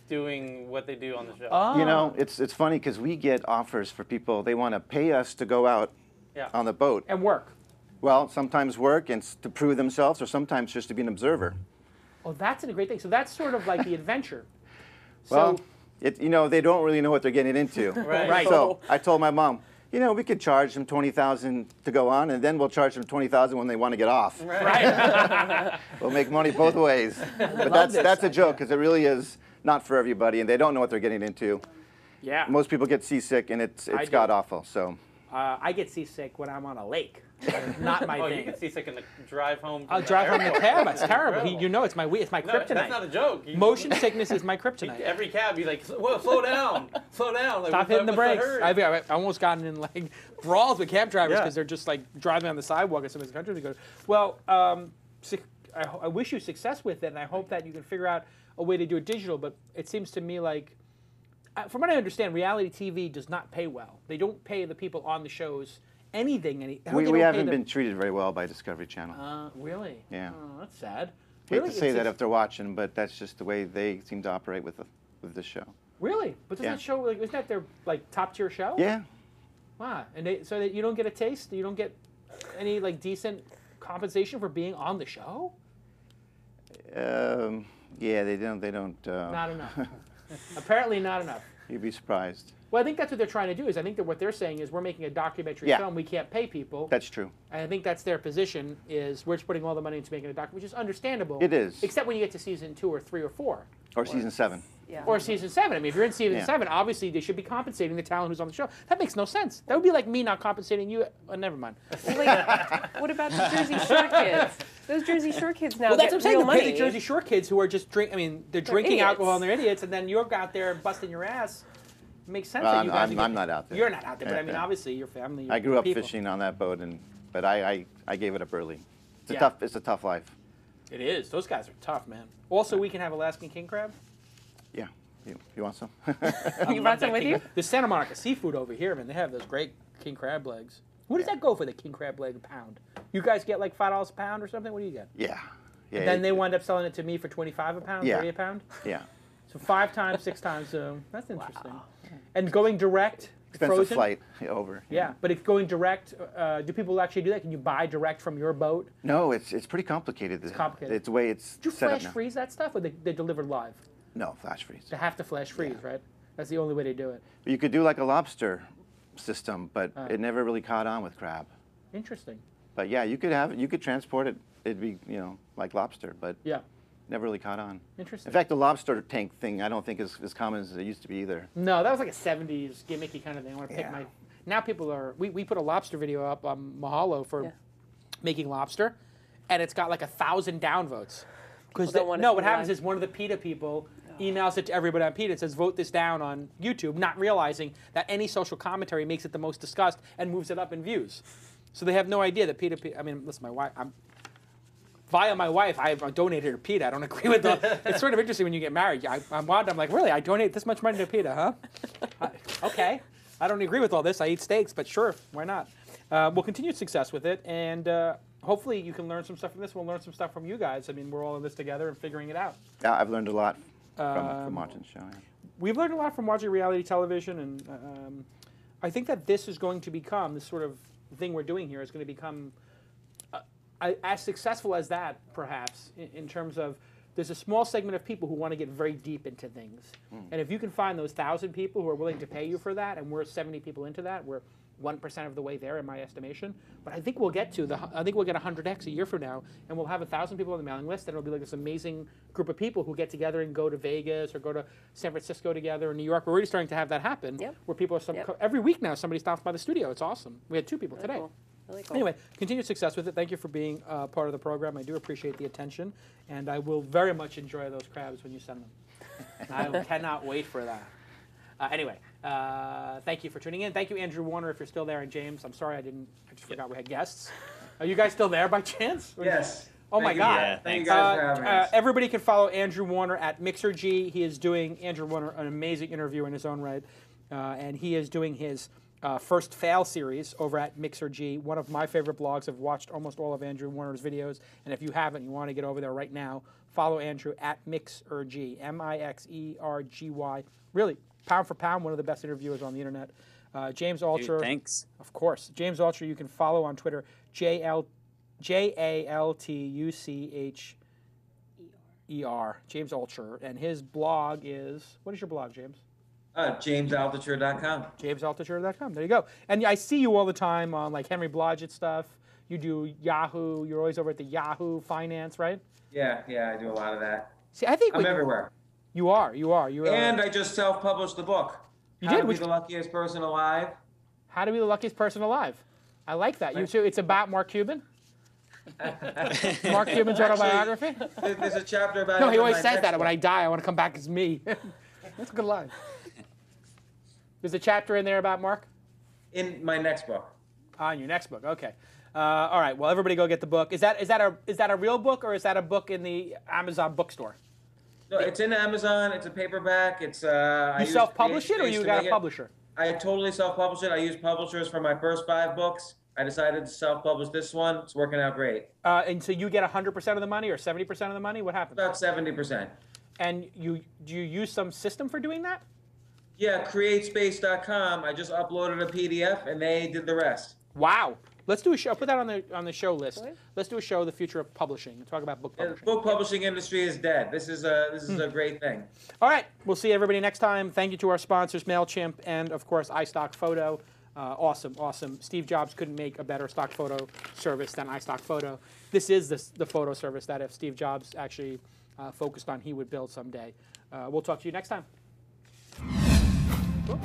doing what they do on the show. Oh. You know, it's funny because we get offers for people. They want to pay us to go out on the boat. And work. Well, sometimes work and to prove themselves, or sometimes just to be an observer. Oh, that's a great thing. So that's sort of like the adventure. Well, So, you know, they don't really know what they're getting into. Right. So I told my mom, you know, we could charge them $20,000 to go on, and then we'll charge them $20,000 when they want to get off. right. We'll make money both ways. But that's a joke, because it really is not for everybody, and they don't know what they're getting into. Yeah. Most people get seasick, and it's I do. god awful. So I get seasick when I'm on a lake. Not my Oh, thing. you get seasick in the drive home. I'll from drive the home in the airport. cab. It's terrible. Incredible. You know, it's my kryptonite. No, that's not a joke. Motion sickness is my kryptonite. Every cab, you're like, whoa, slow down, slow down. Like, Stop hitting the what's brakes. hurry? I've almost gotten in like brawls with cab drivers Yeah. because they're just like driving on the sidewalk in some of these countries. We go to. Well, I wish you success with it, and I hope that you can figure out a way to do it digital. But it seems to me like, from what I understand, reality TV does not pay well. They don't pay the people on the shows anything. we haven't been treated very well by Discovery Channel. Really? Yeah. Oh, that's sad. Hate Really? to say It's that if they're watching, but that's just the way they seem to operate with this show. Really? But doesn't Yeah. that show, like, isn't that their like top tier show? Yeah. Wow. And so that you don't get a taste? You don't get any like decent compensation for being on the show? Yeah, they don't. Not enough. Apparently not enough. You'd be surprised. Well, I think that's what they're trying to do. Is I think that what they're saying is we're making a documentary film. We can't pay people. That's true. And I think that's their position. Is we're just putting all the money into making a documentary, which is understandable. It is. Except when you get to season 2 or 3 or 4. Or season 7. Yeah. Or season 7. I mean, if you're in season Yeah. 7, obviously they should be compensating the talent who's on the show. That makes no sense. That would be like me not compensating you. Never mind. Like, what about the Jersey Shore kids? Those Jersey Shore kids now Well, that's get what I'm saying. real The pay money. the Jersey Shore kids who are just I mean, they're drinking idiots. alcohol and they're idiots, and then you're out there busting your ass. It makes sense that you guys I'm not out there. You're not out there, but I mean, obviously, your family. I grew up people. fishing on that boat, but I gave it up early. Yeah. It's a tough life. It is. Those guys are tough, man. Also, we can have Alaskan king crab. Yeah. You want some? You brought some with you? The Santa Monica seafood over here, man. They have those great king crab legs. What does that go for, the king crab leg a pound? You guys get like $5 a pound or something? What do you get? Yeah. And then they wind up selling it to me for $25 a pound, Yeah. $30 a pound. Yeah. So 5 times, 6 times. So that's interesting. And going direct, Expensive frozen. flight over. Yeah, but if going direct, do people actually do that? Can you buy direct from your boat? No, it's pretty complicated. It's complicated. It's the way it's Do you set up flash now. freeze that stuff, or they delivered live? No, flash freeze. They have to flash freeze, right? That's the only way they do it. You could do like a lobster system, but it never really caught on with crab. Interesting. But yeah, you could transport it. It'd be like lobster, but Yeah. never really caught on. Interesting. In fact, the lobster tank thing I don't think is as common as it used to be either. No, that was like a 70s gimmicky kind of thing. I want to pick Yeah. my. Now people are. We put a lobster video up on Mahalo for making lobster, and it's got like 1,000 downvotes. Because don't wanna no, see what happens live. is one of the PETA people emails it to everybody on PETA and says vote this down on YouTube, not realizing that any social commentary makes it the most discussed and moves it up in views. So they have no idea that PETA. I mean, listen, my wife. Via my wife, I donated to PETA. I don't agree with that. It's sort of interesting when you get married. I'm like, really? I donate this much money to PETA, huh? Okay. I don't agree with all this. I eat steaks, but sure, why not? We'll continue success with it, and hopefully you can learn some stuff from this. We'll learn some stuff from you guys. I mean, we're all in this together and figuring it out. Yeah, I've learned a lot from watching the show. Yeah. We've learned a lot from watching reality television, and I think that this is going to become, this sort of thing we're doing here is going to become as successful as that, perhaps, in terms of there's a small segment of people who want to get very deep into things. And if you can find those 1,000 people who are willing to pay you for that, and we're 70 people into that, we're 1% of the way there in my estimation. But I think we'll get to I think we'll get 100x a year from now, and we'll have 1,000 people on the mailing list, and it'll be like this amazing group of people who get together and go to Vegas or go to San Francisco together or New York. We're already starting to have that happen, where people are every week now somebody stops by the studio. It's awesome. We had 2 people today. Cool. Really cool. Anyway, continued success with it. Thank you for being part of the program. I do appreciate the attention, and I will very much enjoy those crabs when you send them. I cannot wait for that. Anyway, thank you for tuning in. Thank you, Andrew Warner, if you're still there, and James. I'm sorry I just forgot we had guests. Are you guys still there by chance? Yes. Oh my God. Yeah, Thank you guys for having us. Everybody can follow Andrew Warner at MixerG. He is doing, Andrew Warner, an amazing interview in his own right. And he is doing his First Fail series over at MixerG, one of my favorite blogs. I've watched almost all of Andrew Warner's videos. And if you haven't, you want to get over there right now, follow Andrew at MixerG, MixerGy. Really, pound for pound, one of the best interviewers on the internet. James Altucher. Dude, thanks. Of course. James Altucher, you can follow on Twitter, JALTUCHER, James Altucher. And his blog is, what is your blog, James? JamesAltucher.com. JamesAltucher.com. There you go. And I see you all the time on like Henry Blodgett stuff. You do Yahoo. You're always over at the Yahoo Finance, right? Yeah, I do a lot of that. See, I think I'm everywhere. You are. And I just self-published the book. You How did? to Be the Luckiest Person Alive. How to Be the Luckiest Person Alive. I like that. It's about Mark Cuban? Mark Cuban's autobiography? There's a chapter about it. No, he always in my says next that. When book. I die, I want to come back as me. That's a good line. There's a chapter in there about Mark? In my next book. In your next book, okay. All right, well, everybody go get the book. Is that a real book, or is that a book in the Amazon bookstore? No, it's in Amazon. It's a paperback. It's You self-publish it, or you got a publisher? I totally self-publish it. I used publishers for my first 5 books. I decided to self-publish this one. It's working out great. And so you get 100% of the money, or 70% of the money? What happens? About 70%. And do you use some system for doing that? Yeah, createspace.com. I just uploaded a PDF, and they did the rest. Wow. Let's do a show. Put that on the show list. Really? Let's do a show, The Future of Publishing, and talk about book publishing. The book publishing industry is dead. This is a great thing. All right. We'll see everybody next time. Thank you to our sponsors, MailChimp, and, of course, iStockphoto. Awesome. Steve Jobs couldn't make a better stock photo service than iStockphoto. This is the photo service that if Steve Jobs actually focused on, he would build someday. We'll talk to you next time. Cool.